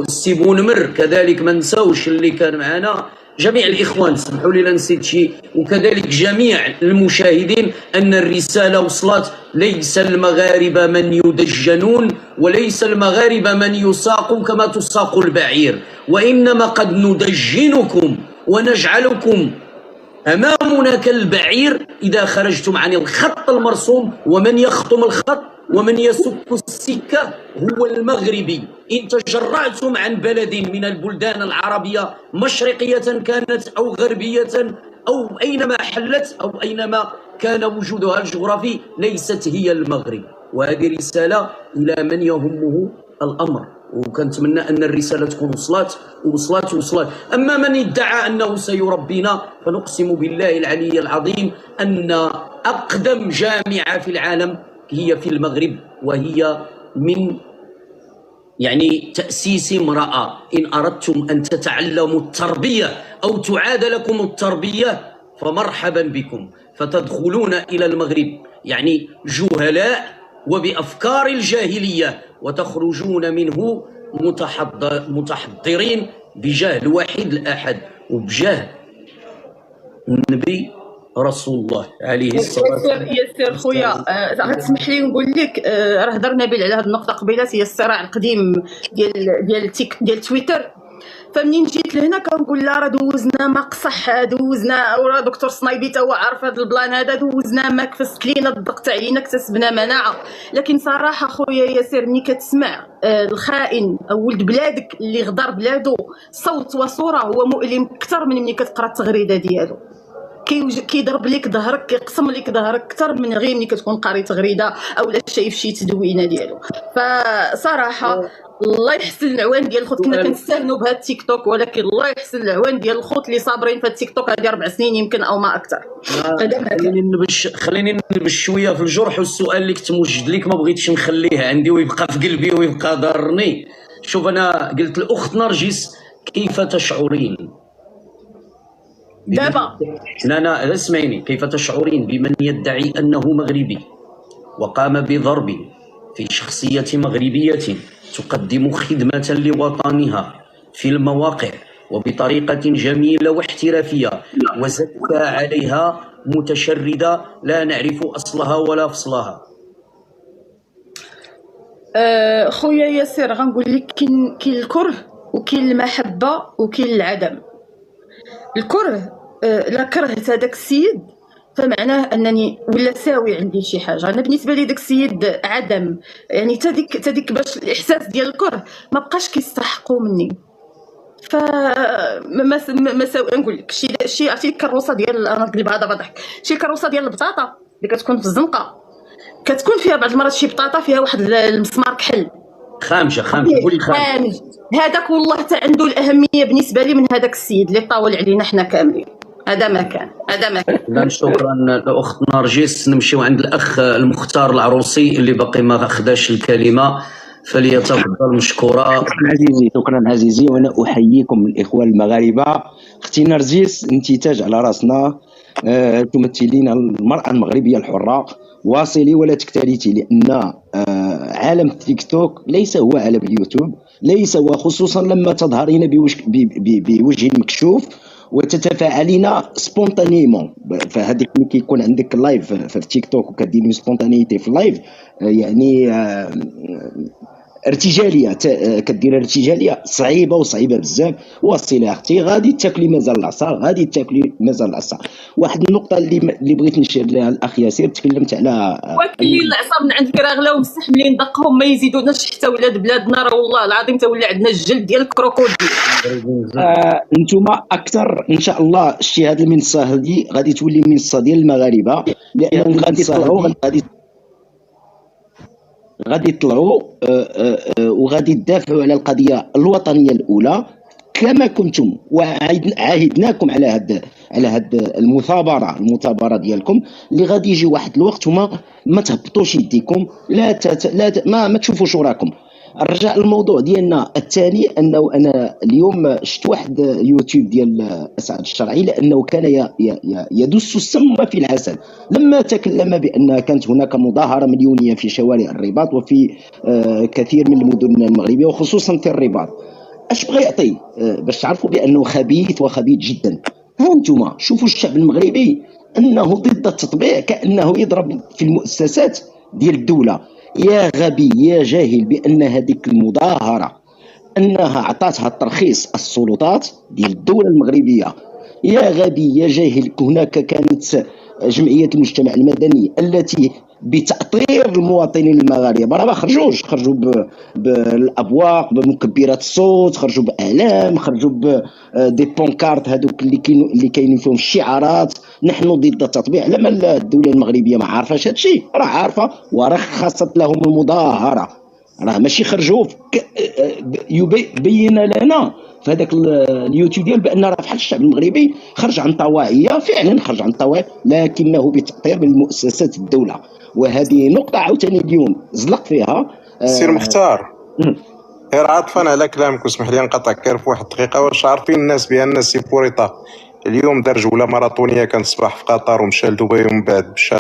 السي بونمر كذلك ما نساوش اللي كان معنا. جميع الإخوان، سمحوا لي لا نسيت شيء، وكذلك جميع المشاهدين، أن الرسالة وصلت. ليس المغاربة من يدجنون، وليس المغاربة من يساق كما تساق البعير، وإنما قد ندجنكم ونجعلكم أمامنا كالبعير إذا خرجتم عن الخط المرسوم، ومن يخطم الخط ومن يسك السكة هو المغربي. إن تجرعتم عن بلد من البلدان العربية مشرقية كانت أو غربية أو أينما حلت أو أينما كان وجودها الجغرافي، ليست هي المغرب. وهذه رسالة إلى من يهمه الأمر، وكنتمنى أن الرسالة تكون وصلت. أما من ادعى أنه سيربينا، فنقسم بالله العلي العظيم أن أقدم جامعة في العالم هي في المغرب، وهي من تأسيس امرأة. إن أردتم أن تتعلموا التربية أو تعاد لكم التربية فمرحبا بكم، فتدخلون إلى المغرب جهلاء وبأفكار الجاهلية، وتخرجون منه متحضرين بجاه الواحد الأحد وبجاه النبي رسول الله عليه الصلاة والسلام. ياسر خويا، غتسمح لي نقول لك، راه هضر نبيل على هذه النقطه قبيله، هي الصراع القديم ديال تويتر. فمنين جيت لهنا كنقول لا، راه دوزنا ما قصح، دوزنا، وراه دكتور صنايبي تا هو عارف هذا البلان هذا، دوزنا ما كفست لينا، ضغط علينا، اكتسبنا مناعه. لكن صراحه خويا ياسر، ملي كتسمع الخائن او ولد بلادك اللي غدر بلادو صوت وصوره، هو مؤلم اكثر من ملي كتقرا التغريده ديالو. كيضرب لك ظهرك، كيقسم لك ظهرك اكثر من غير ملي كتكون قاري تغريده او لا شايف شي تدوينه ديالو. فصراحه الله يحسن العوان ديال الخوت، كنا كنستهنوا بهذا التيك توك، ولكن الله يحسن العوان ديال الخوت اللي صابرين في التيك توك هذه 4 سنين يمكن او ما اكثر. خليني نبش شويه في الجرح، والسؤال اللي كنت موجد لك ما بغيتش نخليه عندي ويبقى في قلبي ويبقى ضارني. شوف، انا قلت الاخت نرجس كيف تشعرين دابا؟ لا اسمعيني، كيف تشعرين بمن يدعي أنه مغربي وقام بضرب في شخصية مغربية تقدم خدمة لوطنها في المواقع وبطريقة جميلة واحترافية، وزكى عليها متشردة لا نعرف أصلها ولا فصلها؟ خويا ياسر، غنقول لك كاين الكره وكاين المحبة وكاين العدم. الكره، لا كرهت هذاك السيد فمعناه انني ولا ساوي عندي شي حاجه. انا بالنسبه لي داك السيد عدم، تديك باش الاحساس ديال الكره ما بقاش كيستحقوا مني. ف ما ساوي. نقول لك شي عرفتي الكروسه ديال، انا نقلب هذا بضحك، شي كروسه ديال البطاطا اللي كتكون في الزنقه، كتكون فيها بعض المرات شي بطاطا فيها واحد المسمار كحل خامجه قولي خامج. هذاك والله حتى عنده الاهميه بالنسبه لي من هذاك السيد اللي طاول علينا حنا كاملين. هذا ما كان. شكرا الاخت نرجس. نمشيو عند الاخ المختار العروسي اللي باقي ما خداش الكلمه، فليتفضل مشكورا. شكرا عزيزي، وانا احييكم الاخوه المغاربه. اختي نرجس، انت تاج على راسنا، تمثلين المراه المغربيه الحره. واصلي ولا تكترثي، لان عالم التيك توك ليس هو عالم اليوتيوب، ليس، وخصوصا لما تظهرين بوجه مكشوف وتتفاعلين سبونتانيمون. فهذيك ملي كيكون عندك لايف في التيك توك وكديري سبونتانيتي في اللايف، ارتجاليه، كدير ارتجاليه صعيبه بزاف. واصله اختي، غادي تاكلي مازال العصا، واحد النقطه اللي بغيت نشير لها الاخ ياسر، تكلمت على واكلين العصا من عند كراغله ومستحملين دقهم ما يزيدوناش حتى ولاد بلادنا. راه والله العظيم تولى عندنا الجلد ديال الكروكوديل. انتما اكثر ان شاء الله شتي هذه المنصه هذه غادي تولي منصه ديال المغاربه، لانهم غادي يطلعوا وغادي يدافعوا على القضيه الوطنيه الاولى كما كنتم، وعاهدناكم على هاد المثابره ديالكم اللي غادي يجي واحد الوقت وما تهبطوش يديكم، ما تشوفوش وراكم. الرجاء الموضوع ديالنا الثاني، انه انا اليوم شفت واحد يوتيوب ديال اسعد الشرعي، لانه كان يدس السم في العسل لما تكلم بان كانت هناك مظاهره مليونيه في شوارع الرباط وفي كثير من المدن المغربيه وخصوصا في الرباط. اش بغى يعطي باش تعرفوا بانه خبيث وخبيث جدا. ها انتم شوفوا الشعب المغربي انه ضد التطبيع، كانه يضرب في المؤسسات ديال الدوله. يا غبي يا جاهل بان هذيك المظاهره انها عطاتها الترخيص السلطات ديال الدوله المغربيه. يا غبي يا جاهل، هناك كانت جمعيه المجتمع المدني التي بتأطير المواطنين المغاربه راه ما خرجوش، خرجوا بالابواق بمكبرات الصوت، خرجوا باعلام، خرجوا بدي بونكارت هذوك اللي كاينين فيهم الشعارات نحن ضد التطبيع. لما الدوله المغربيه ما عارفاش هذا الشيء، راه عارفه ورخصت لهم المظاهره، راه ماشي خرجوا بين لنا في هذاك اليوتيوب ديال بان راه بحال الشعب المغربي خرج عن طواعيه، فعلا خرج عن طواعيه لكنه بتأطير من مؤسسات الدوله. وهذه نقطه عاوتاني اليوم زلق فيها سير مختار، غير عاطفا على كلامك واسمح لي نقطعك غير في واحد الدقيقه. واش عارفين الناس بان سي بوريطا اليوم دار جوله ماراطونيه، كان الصباح في قطر ومشى لدبي ومن بعد مشى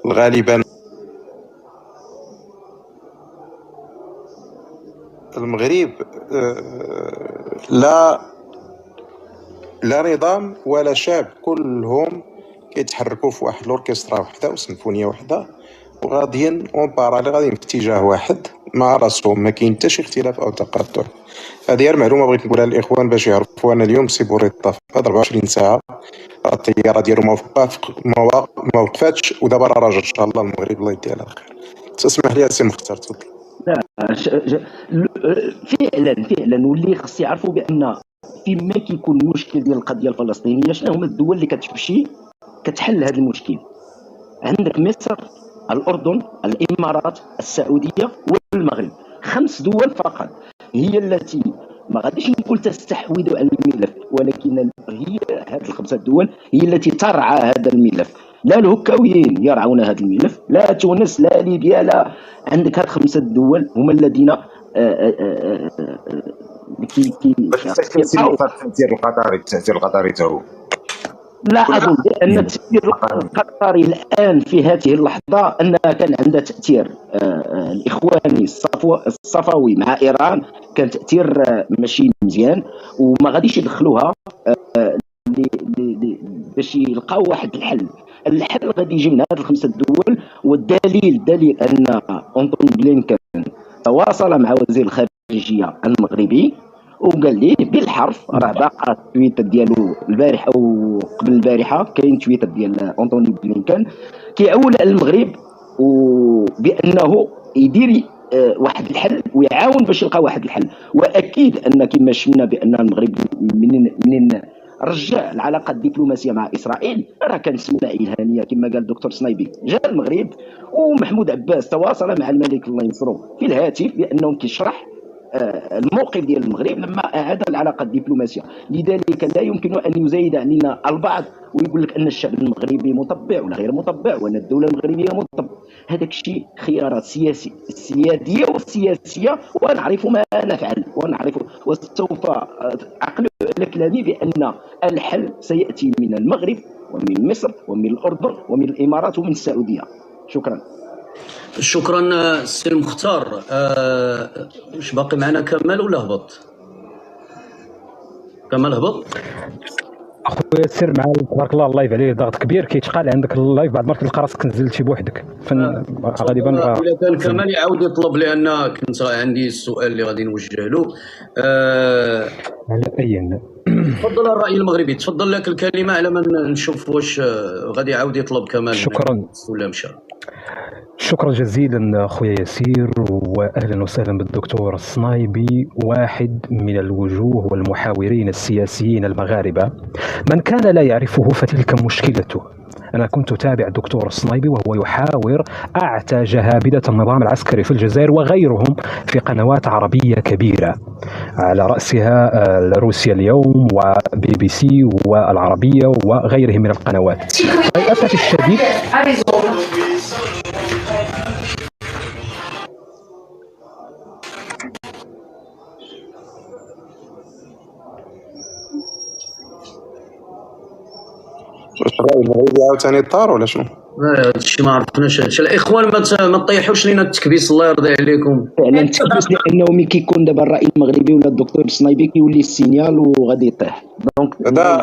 غالبا المغرب. لا نظام ولا شعب، كلهم كيتحركوا في واحد الاوركسترا وحده وسيمفونيه وحده وغاديين اون باراليل، غاديين في اتجاه واحد مع راسهم، ما كاين حتى شي اختلاف او تقاطع. هذه غير معلومه بغيت نقولها للاخوان باش يعرفوا ان اليوم سي بوريطا في 24 ساعه الطياره ديالو ما وقفاتش، ودابا راه راجع ان شاء الله المغرب. الله يديها على خير. تسمح لي سي مختار تفضل. فعلا واللي خص يعرفوا بان فيما كيكون المشكل ديال القضيه الفلسطينيه، شنو هما الدول اللي كتمشي كتحل هذا المشكل؟ عندك مصر، الاردن، الامارات، السعوديه والمغرب. 5 دول فقط هي التي ما غاديش نقول تستحوذ على الملف، ولكن هي هذه ال5 دول هي التي ترعى هذا الملف. لا الهكاويين يرعون هذا الملف، لا تونس، لا ليبيا، لا. عندك هاد 5 دول هما الذين التأثير القطري تاهو. لا أظن بأن التأثير القطري الآن في هذه اللحظة أنها كان عندها تأثير الإخواني الصفوي مع إيران، كان تأثير ماشي مزيان، وما غاديش يدخلوها باش يلقاو واحد الحل غادي يجي من هذه ال5 دول. والدليل أن أنطوني بلينكن تواصل مع وزير الخارجية المغربي وقال ليه بالحرف، راه باقا التويتر ديالو البارح او قبل البارحه كاين تويتر ديال أنطوني بلينكن كيعول على المغرب وبانه يدير واحد الحل ويعاون باش يلقى واحد الحل. واكيد ان كما شفنا بان المغرب من رجع العلاقه الدبلوماسيه مع اسرائيل، راه كان اسماعيل هانيه كما قال الدكتور سنايبي جاء المغرب، ومحمود عباس تواصل مع الملك الله ينصرو في الهاتف بانه كيشرح الموقف ديال المغرب لما اعاد العلاقه الدبلوماسيه. لذلك لا يمكن ان يزايد علينا البعض ويقول لك ان الشعب المغربي مطبع ولا غير مطبع وان الدوله المغربيه مطبع. هذاك الشيء خيارات سياديه وسياسيه، ونعرف ما نفعل ونعرف، وسوف اعقل على كلامي بان الحل سياتي من المغرب ومن مصر ومن الاردن ومن الامارات ومن السعوديه. شكرا. شكرا سي المختار. واش باقي معنا كمال ولا هبط؟ كمال هبط. اخويا سير مع تبارك الله اللايف عليه ضغط كبير كيتقال عندك اللايف، بعد ما تلقى راسك نزلت شي بوحدك غالبا. الا كان كمال يعاود يطلب، لان كنت عندي السؤال اللي غادي نوجه له. على اي تفضل الراي المغربي، تفضل لك الكلمه على ما نشوف واش غادي يعاود يطلب كمال. شكرا ولا مشى. شكرا جزيلا اخويا ياسير، واهلا وسهلا بالدكتور الصنايبي، واحد من الوجوه والمحاورين السياسيين المغاربه. من كان لا يعرفه فتلك مشكلته. أنا كنت أتابع الدكتور الصنايبي وهو يحاور أعتى جهابذة النظام العسكري في الجزائر وغيرهم في قنوات عربية كبيرة، على رأسها روسيا اليوم وبي بي سي والعربية وغيرهم من القنوات. للأسف الشديد واش الرأي المغربي عاوتاني طار ولا شنو؟ هادشي ما عرفناش. هادشي الاخوان ما تطيحوش لينا التكبيس الله يرضي عليكم. فعلا تكبس، لانه ملي كيكون دابا الراي المغربي ولا الدكتور السنايبي كيولي السينيال وغادي يطيح. دونك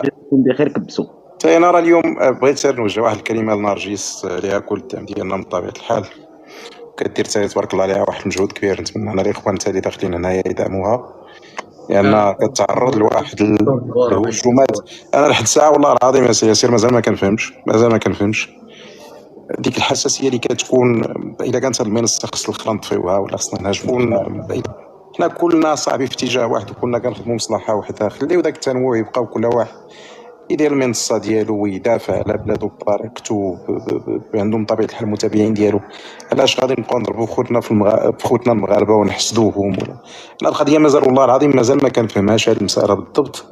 يكون بخير كبسوا. انا راه اليوم بغيت نوجه واحد الكلمه لنرجس اللي كل الدعم ديالنا من طبيعه الحال، كدير حتى تبارك الله عليها واحد المجهود كبير. نتمنى على الاخوان حتى اللي داخلين هنايا يدعموها، لان كتعرض لواحد الهجومات. انا لحد الساعه والله العظيم ياسر مازال ما كنفهمش ديك الحساسيه اللي كتكون الا كانت هاد المنصه خص الاخرى نطفيوها ولا خصنا نهاجموا. حنا كلنا صاحبي في اتجاه واحد وكلنا كنخدموا مصلحه وحده. خليو داك التنوع يبقى، كل واحد يدير المنصه ديالو ويدافع على بلادو بطريقته، عندهم طبيعه الحال المتابعين ديالو. علاش غادي نبقاو نضربوا خوتنا خوتنا المغاربه ونحسدوهم؟ لا، القضيه مازال والله العظيم مازال ما كنفهمهاش هاد المساله بالضبط.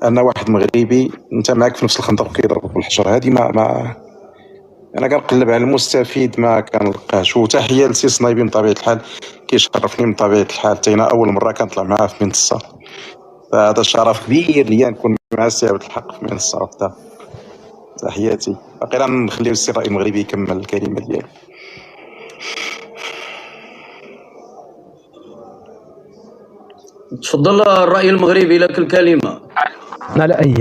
ان واحد مغربي انت معاك في نفس الخندق وكيضربك بالحجر، هذه ما انا كنقلب على المستفيد ما كنلقاهش. وتحيه لسي سنايبي من طبيعه الحال، كيشرفني من طبيعه الحال. حتى انا اول مره كنطلع معاه في منصه، فهذا شرف كبير ليا نكون مع السي عبد الحق في منصه وحده. تحياتي. باقي نخليو السي الرأي المغربي يكمل الكلمه ديالو. تفضل الرأي المغربي لك الكلمه. على أي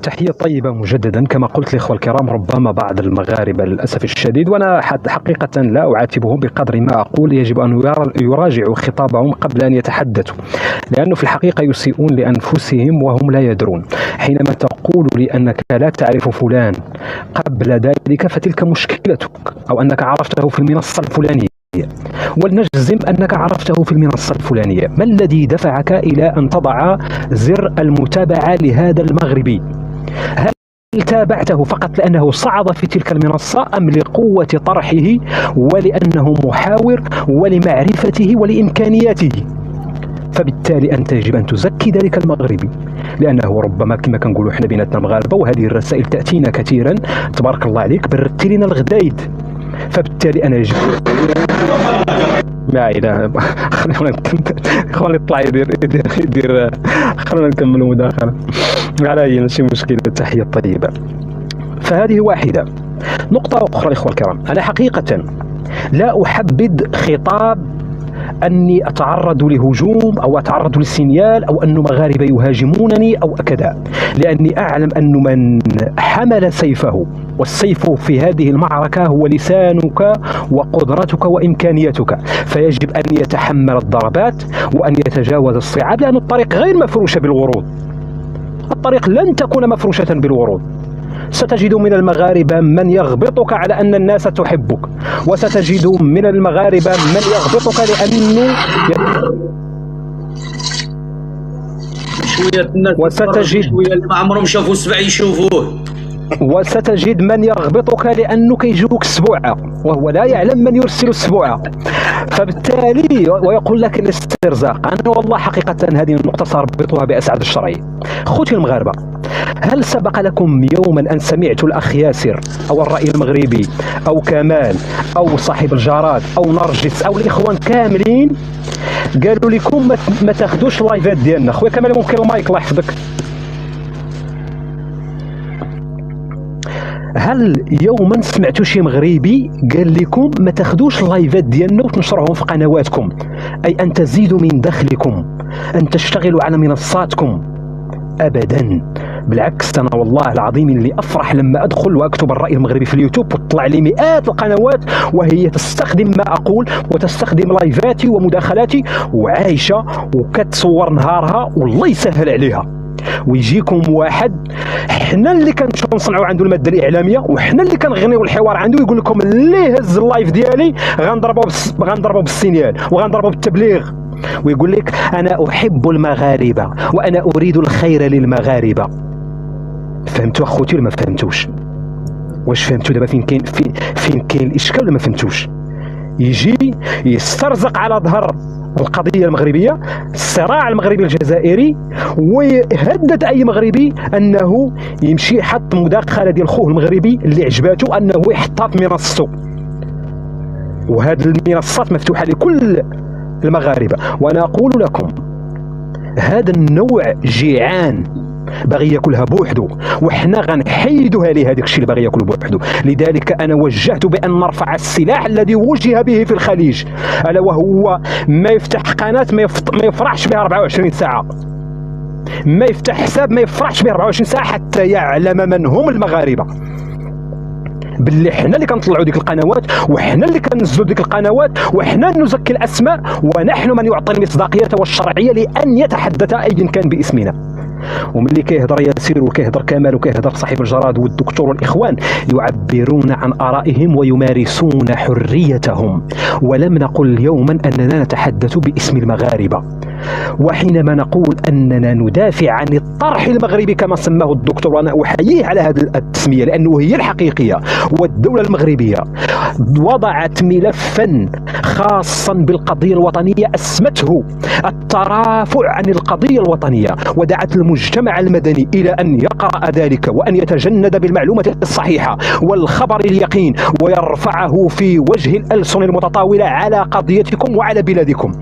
تحية طيبة مجددا. كما قلت الإخوة الكرام، ربما بعض المغاربة للأسف الشديد، وأنا حقيقة لا أعاتبهم بقدر ما أقول يجب أن يراجعوا خطابهم قبل أن يتحدثوا، لأنه في الحقيقة يسيئون لأنفسهم وهم لا يدرون. حينما تقول لي أنك لا تعرف فلان قبل ذلك فتلك مشكلتك، أو أنك عرفته في المنصة الفلانية، ولنجزم أنك عرفته في المنصة الفلانية. ما الذي دفعك إلى أن تضع زر المتابعة لهذا المغربي؟ هل تابعته فقط لأنه صعد في تلك المنصة، أم لقوة طرحه ولأنه محاور ولمعرفته ولإمكانياته؟ فبالتالي أنت يجب أن تزكي ذلك المغربي، لأنه ربما كما كنقولوا حنا بيناتنا المغاربة، وهذه الرسائل تأتينا كثيرا، تبارك الله عليك بردت لنا الغدايد. فبالتالي أنا يجب ما إله خلينا نطلع يدير خلينا نكملوا مداخلة على أي ماشي مشكلة. تحية طيبة. فهذه واحدة. نقطة أخرى الإخوة الكرام، أنا حقيقة لا أحبذ خطاب أني أتعرض لهجوم أو أتعرض للسينيال أو أن مغاربة يهاجمونني أو كذا، لأني أعلم أن من حمل سيفه، والسيف في هذه المعركة هو لسانك وقدرتك وإمكانياتك، فيجب أن يتحمل الضربات وأن يتجاوز الصعاب، لأن الطريق غير مفروشة بالورود. الطريق لن تكون مفروشة بالورود. ستجد من المغاربة من يغبطك على أن الناس تحبك، وستجد من المغاربة من يغبطك لأنه وستجد ما عمرهم شافوا السبع يشوفوه، وستجد من يغبطك لأنه كيجوك السبوعة وهو لا يعلم من يرسل السبوعة. فبالتالي ويقول لك الاسترزاق. أنا والله حقيقة هذه النقطة سأربطها بأسعد الشرعي. خوتي المغاربة، هل سبق لكم يوما أن سمعت الأخ ياسر أو الرأي المغربي أو كمال أو صاحب الجراد أو نرجس أو الإخوان كاملين قالوا لكم ما تاخدوش اللايفات ديالنا؟ خويا كمال ممكن المايك الله يحفظك. هل يوما سمعتوا شي مغربي قال لكم ما تاخدوش اللايفات ديالنا وتنشروهم في قنواتكم، أي أن تزيدوا من دخلكم، أن تشتغلوا على منصاتكم؟ أبدا، بالعكس. أنا والله العظيم اللي أفرح لما أدخل وأكتب الرأي المغربي في اليوتيوب وتطلع لي مئات القنوات وهي تستخدم ما أقول وتستخدم لايفاتي ومداخلاتي وعايشة وكتصور نهارها والله يسهل عليها. ويجيكم واحد حنا اللي كنصنعوا عنده الماده الاعلاميه وحنا اللي كنغنيو الحوار عنده، يقول لكم اللي هز اللايف ديالي غنضربوا بالسينيال وغنضربوا بالتبليغ، ويقول لك انا احب المغاربه وانا اريد الخير للمغاربه. فهمتوا اخوتي ولا ما فهمتوش؟ واش فهمتوا دابا فين كاين الاشكال ولا ما فهمتوش؟ يجي يسترزق على ظهر القضية المغربية، الصراع المغربي الجزائري، ويهدد أي مغربي أنه يمشي يحط مداخلة ديال خوه المغربي اللي عجباته أنه يحطها في منصته. وهذه المنصات مفتوحة لكل المغاربة. وأنا أقول لكم هذا النوع جيعان باغي ياكلها بوحدو، وحنا غنحيدوها ليه هذاك الشيء اللي باغي ياكل بوحدو. لذلك انا وجهت بان نرفع السلاح الذي وجه به في الخليج، الا وهو ما يفتح قناه ما يفرحش بها 24 ساعه، ما يفتح حساب ما يفرحش به 24 ساعه حتى يعلم من هم المغاربه، باللي حنا اللي كنطلعوا ديك القنوات، وحنا اللي كننزلوا ديك القنوات، وحنا نزكي الاسماء، ونحن من يعطي المصداقيه والشرعيه لان يتحدث ايا كان باسمنا. وملي كيهضر ياسير وكيهضر كمال وكيهضر صاحب الجراد والدكتور والاخوان يعبرون عن ارائهم ويمارسون حريتهم، ولم نقل يوما اننا نتحدث باسم المغاربه. وحينما نقول اننا ندافع عن الطرح المغربي كما سماه الدكتور، وانا احييه على هذه التسميه لانه هي الحقيقيه، والدوله المغربيه وضعت ملفا خاصا بالقضيه الوطنيه اسمته الترافع عن القضيه الوطنيه، ودعت المجتمع المدني الى ان يقرا ذلك وان يتجند بالمعلومه الصحيحه والخبر اليقين، ويرفعه في وجه الالسن المتطاوله على قضيتكم وعلى بلادكم.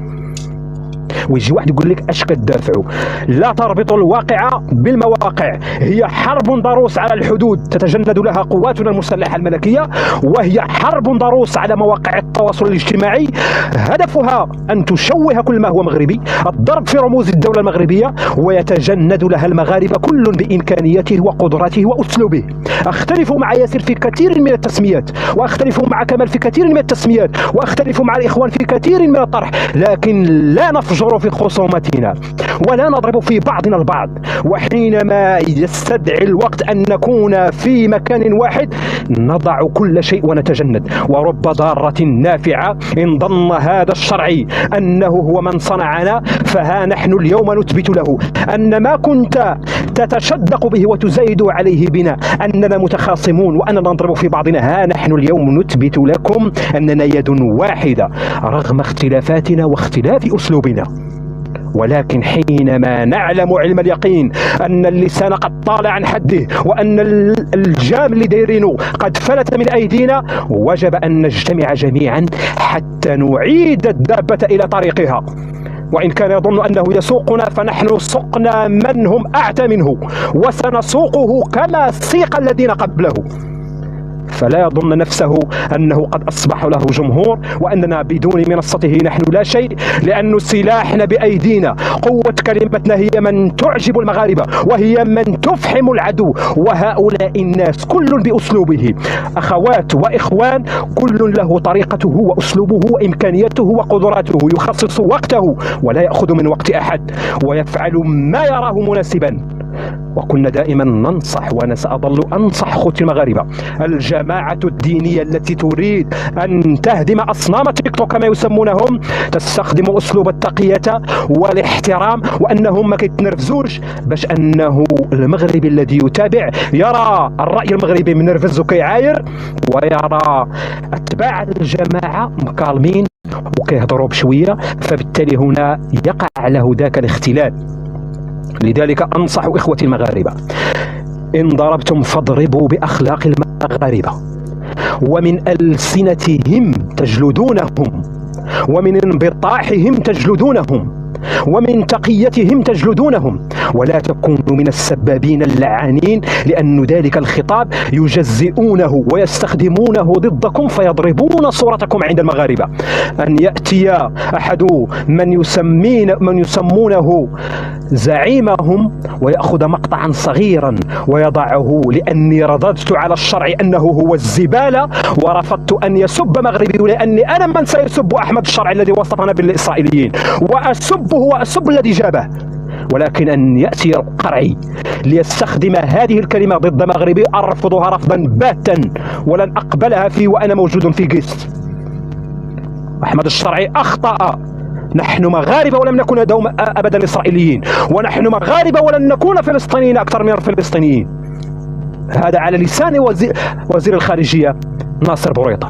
ويجي واحد يقول لك اش كتدافعوا؟ لا تربطوا الواقع بالمواقع، هي حرب ضروس على الحدود تتجند لها قواتنا المسلحه الملكيه، وهي حرب ضروس على مواقع التواصل الاجتماعي هدفها ان تشوه كل ما هو مغربي، الضرب في رموز الدوله المغربيه، ويتجند لها المغاربه كل بامكانياته وقدراته واسلوبه. اختلف مع ياسر في كثير من التسميات، واختلف مع كمال في كثير من التسميات، واختلف مع الاخوان في كثير من الطرح، لكن لا نفجر في خصومتنا ولا نضرب في بعضنا البعض. وحينما يستدعي الوقت أن نكون في مكان واحد نضع كل شيء ونتجند. ورب ضارة نافعة إن ظن هذا الشرعي أنه هو من صنعنا، فها نحن اليوم نثبت له أن ما كنت تتشدق به وتزايد عليه بنا أننا متخاصمون وأننا نضرب في بعضنا، ها نحن اليوم نثبت لكم أننا يد واحدة رغم اختلافاتنا واختلاف أسلوبنا. ولكن حينما نعلم علم اليقين أن اللسان قد طال عن حده، وأن الجام اللي دايرينه قد فلت من أيدينا، وجب أن نجتمع جميعا حتى نعيد الدابة إلى طريقها. وإن كان يظن أنه يسوقنا فنحن سقنا من هم أعتى منه، وسنسوقه كما سيق الذين قبله. فلا يظن نفسه أنه قد أصبح له جمهور، وأننا بدون منصته نحن لا شيء، لأن سلاحنا بأيدينا، قوة كلمتنا هي من تعجب المغاربة وهي من تفحم العدو. وهؤلاء الناس كل بأسلوبه، أخوات وإخوان، كل له طريقته وأسلوبه وإمكانياته وقدراته، يخصص وقته ولا يأخذ من وقت أحد، ويفعل ما يراه مناسبا. وكنا دائما ننصح، وانا ساظل انصح اخوتي المغاربه، الجماعه الدينيه التي تريد ان تهدم اصنام تيك توك كما يسمونهم تستخدم اسلوب التقيه والاحترام، وانهم ما كيتنرفزوش، باش انه المغربي الذي يتابع يرى الراي المغربي منرفز وكيعاير، ويرى اتباع الجماعه مكالمين وكيهضروا بشويه، فبالتالي هنا يقع له ذاك الاختلال. لذلك أنصح إخوتي المغاربة، إن ضربتم فاضربوا بأخلاق المغاربة، ومن ألسنتهم تجلدونهم، ومن انبطاحهم تجلدونهم، ومن تقيتهم تجلدونهم، ولا تكونوا من السبابين اللعانين، لأن ذلك الخطاب يجزئونه ويستخدمونه ضدكم فيضربون صورتكم عند المغاربة. أن يأتي أحد من يسمونه زعيمهم ويأخذ مقطعا صغيرا ويضعه، لأني رددت على الشرع أنه هو الزبالة، ورفضت أن يسب مغربي، لأني أنا من سيسب أحمد الشرع الذي وصفنا بالإسرائيليين، وأسبه وأسب الذي جابه. ولكن أن يأتي قرعي ليستخدم هذه الكلمة ضد مغربي أرفضها رفضا باتا، ولن أقبلها فيه وأنا موجود في قسط. أحمد الشرعي أخطأ، نحن مغاربة ولم نكن أبدا إسرائيليين، ونحن مغاربة ولن نكون فلسطينيين أكثر من الفلسطينيين. هذا على لسان وزير الخارجية ناصر بوريطة.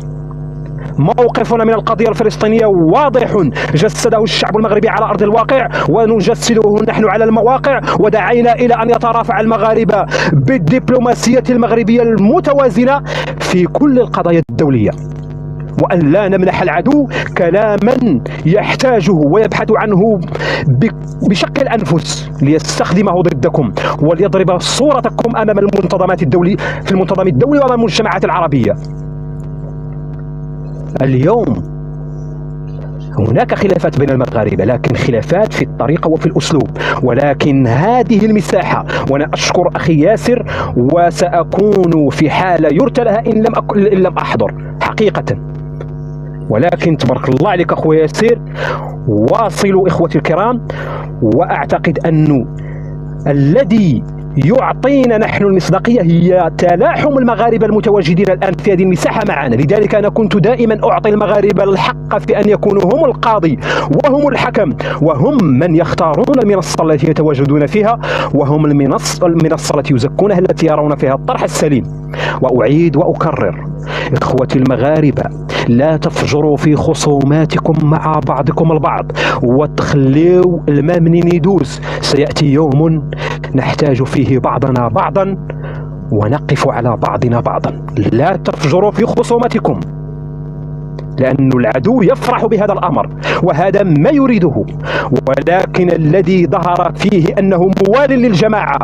موقفنا من القضية الفلسطينية واضح، جسده الشعب المغربي على أرض الواقع، ونجسده نحن على المواقع، ودعينا إلى أن يترافع المغاربة بالدبلوماسية المغربية المتوازنة في كل القضايا الدولية. وأن لا نمنح العدو كلاما يحتاجه ويبحث عنه بشق الأنفس ليستخدمه ضدكم وليضرب صورتكم أمام المنظمات الدولية في المنظمة الدولي وأمام المجتمعات العربية. اليوم هناك خلافات بين المغاربة، لكن خلافات في الطريقة وفي الأسلوب، ولكن هذه المساحة، وأنا أشكر أخي ياسر وسأكون في حالة يرثى لها إن لم أحضر حقيقة، ولكن تبارك الله عليك أخويا ياسر، واصلوا إخوتي الكرام. وأعتقد أنه الذي يعطينا نحن المصداقية هي تلاحم المغاربة المتواجدين الآن في هذه المساحة معنا. لذلك أنا كنت دائما أعطي المغاربة الحق في أن يكونوا هم القاضي وهم الحكم وهم من يختارون المنصة التي يتواجدون فيها، وهم المنصة التي يزكونها التي يرون فيها الطرح السليم. وأعيد وأكرر إخوتي المغاربة، لا تفجروا في خصوماتكم مع بعضكم البعض وتخليوا الماء منين يدوز. سيأتي يوم نحتاج فيه بعضنا بعضا ونقف على بعضنا بعضا. لا تفجروا في خصوماتكم، لأن العدو يفرح بهذا الأمر وهذا ما يريده، ولكن الذي ظهر فيه أنه موال للجماعة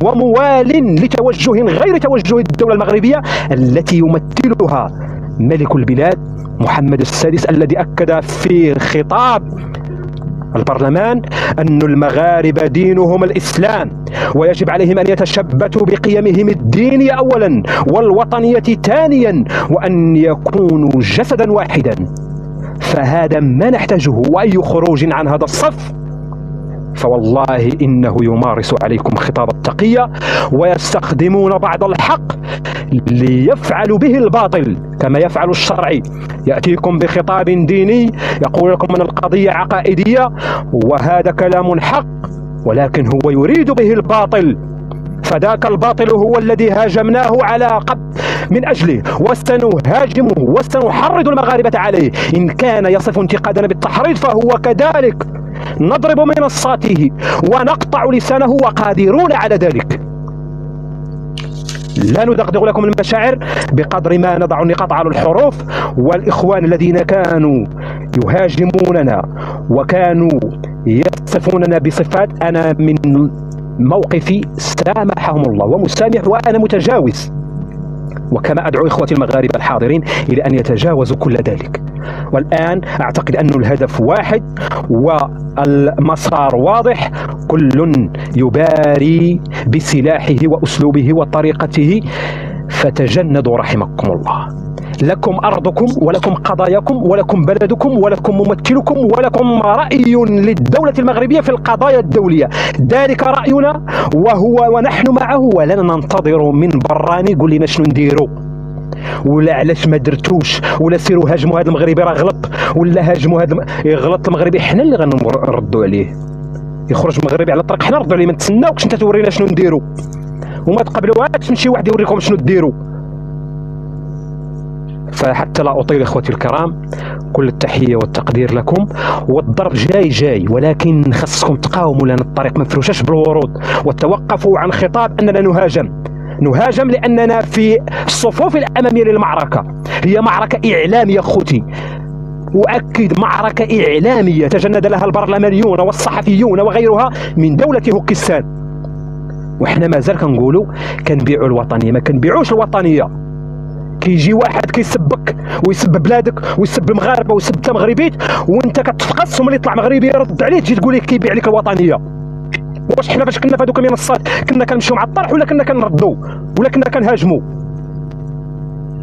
وموال لتوجه غير توجه الدولة المغربية التي يمثلها ملك البلاد محمد السادس، الذي أكد في خطاب البرلمان أن المغاربة دينهم الإسلام ويجب عليهم أن يتشبثوا بقيمهم الدينية أولا والوطنية ثانيا وأن يكونوا جسدا واحدا. فهذا ما نحتاجه، وأي خروج عن هذا الصف فوالله إنه يمارس عليكم خطاب التقية ويستخدمون بعض الحق ليفعلوا به الباطل كما يفعل الشرعي. يأتيكم بخطاب ديني يقول لكم أن القضية عقائدية وهذا كلام حق، ولكن هو يريد به الباطل، فذاك الباطل هو الذي هاجمناه على قبل من أجله وسنهاجمه وسنحرض المغاربة عليه. إن كان يصف انتقادنا بالتحريض فهو كذلك، نضرب منصاته ونقطع لسانه وقادرون على ذلك. لا ندغدغ لكم المشاعر بقدر ما نضع النقاط على الحروف. والإخوان الذين كانوا يهاجموننا وكانوا يصفوننا بصفات، أنا من موقفي سامحهم الله ومسامح وأنا متجاوز، وكما أدعو إخوتي المغاربة الحاضرين إلى أن يتجاوزوا كل ذلك. والآن أعتقد أن الهدف واحد والمسار واضح، كل يباري بسلاحه وأسلوبه وطريقته، فتجندوا رحمكم الله. لكم أرضكم ولكم قضاياكم ولكم بلدكم ولكم ممثلكم ولكم رأي للدولة المغربية في القضايا الدولية، ذلك رأينا ونحن معه، ولن ننتظر من براني يقول لنا شنو نديروا ولا علاش ما درتوش ولا سيروا هاجموا هذا المغربي راه غلط ولا هاجموا هذا يغلط المغربي. حنا اللي غنردوا عليه، يخرج مغربي على الطريق حنا نردوا عليه، ما نتسناوكش انت تورينا شنو نديروا وما تقبلوهاش من شي واحد يوريكم شنو ديروا. فحتى لا أطيل إخوتي الكرام، كل التحية والتقدير لكم، والضرب جاي ولكن خصكم تقاوموا لأن الطريق ما مفروشاش بالورود، وتوقفوا عن خطاب أننا نهاجم لأننا في الصفوف الأمامية للمعركة. هي معركة إعلامية أخوتي، أؤكد معركة إعلامية تجند لها البرلمانيون والصحفيون وغيرها من دولة هوكستان، وإحنا مازال كنقولوا كنبيعوا الوطنية، ما كنبيعوش الوطنية. كيجي واحد كيسبك ويسب بلادك ويسب المغاربه ويسب انت مغربيت وانت كتفقص، وملي يطلع مغربي يرد عليه تجي تقول ليه كيبيع لك الوطنيه. واش حنا فاش كنا في هذوك المنصات كنا كنمشيو مع الطرح ولا كنا كنردوا ولا كنا كنهاجموا؟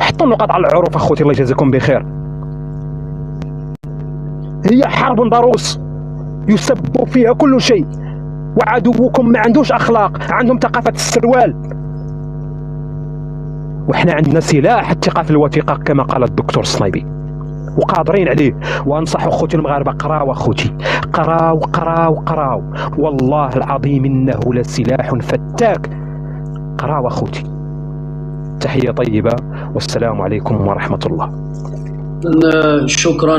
حطوا النقاط على الحروف اخوتي، الله يجازيكم بخير. هي حرب ضروس يسب فيها كل شيء، وعدوكم ما عندوش اخلاق، عندهم ثقافه السروال، وإحنا عندنا سلاح الثقة في الوثيقة كما قال الدكتور الصنايبي وقادرين عليه. وأنصح أخوتي المغاربة قراو أخوتي، قراو والله العظيم إنه لسلاح فتاك. قراو أخوتي. تحية طيبة والسلام عليكم ورحمة الله. شكرا.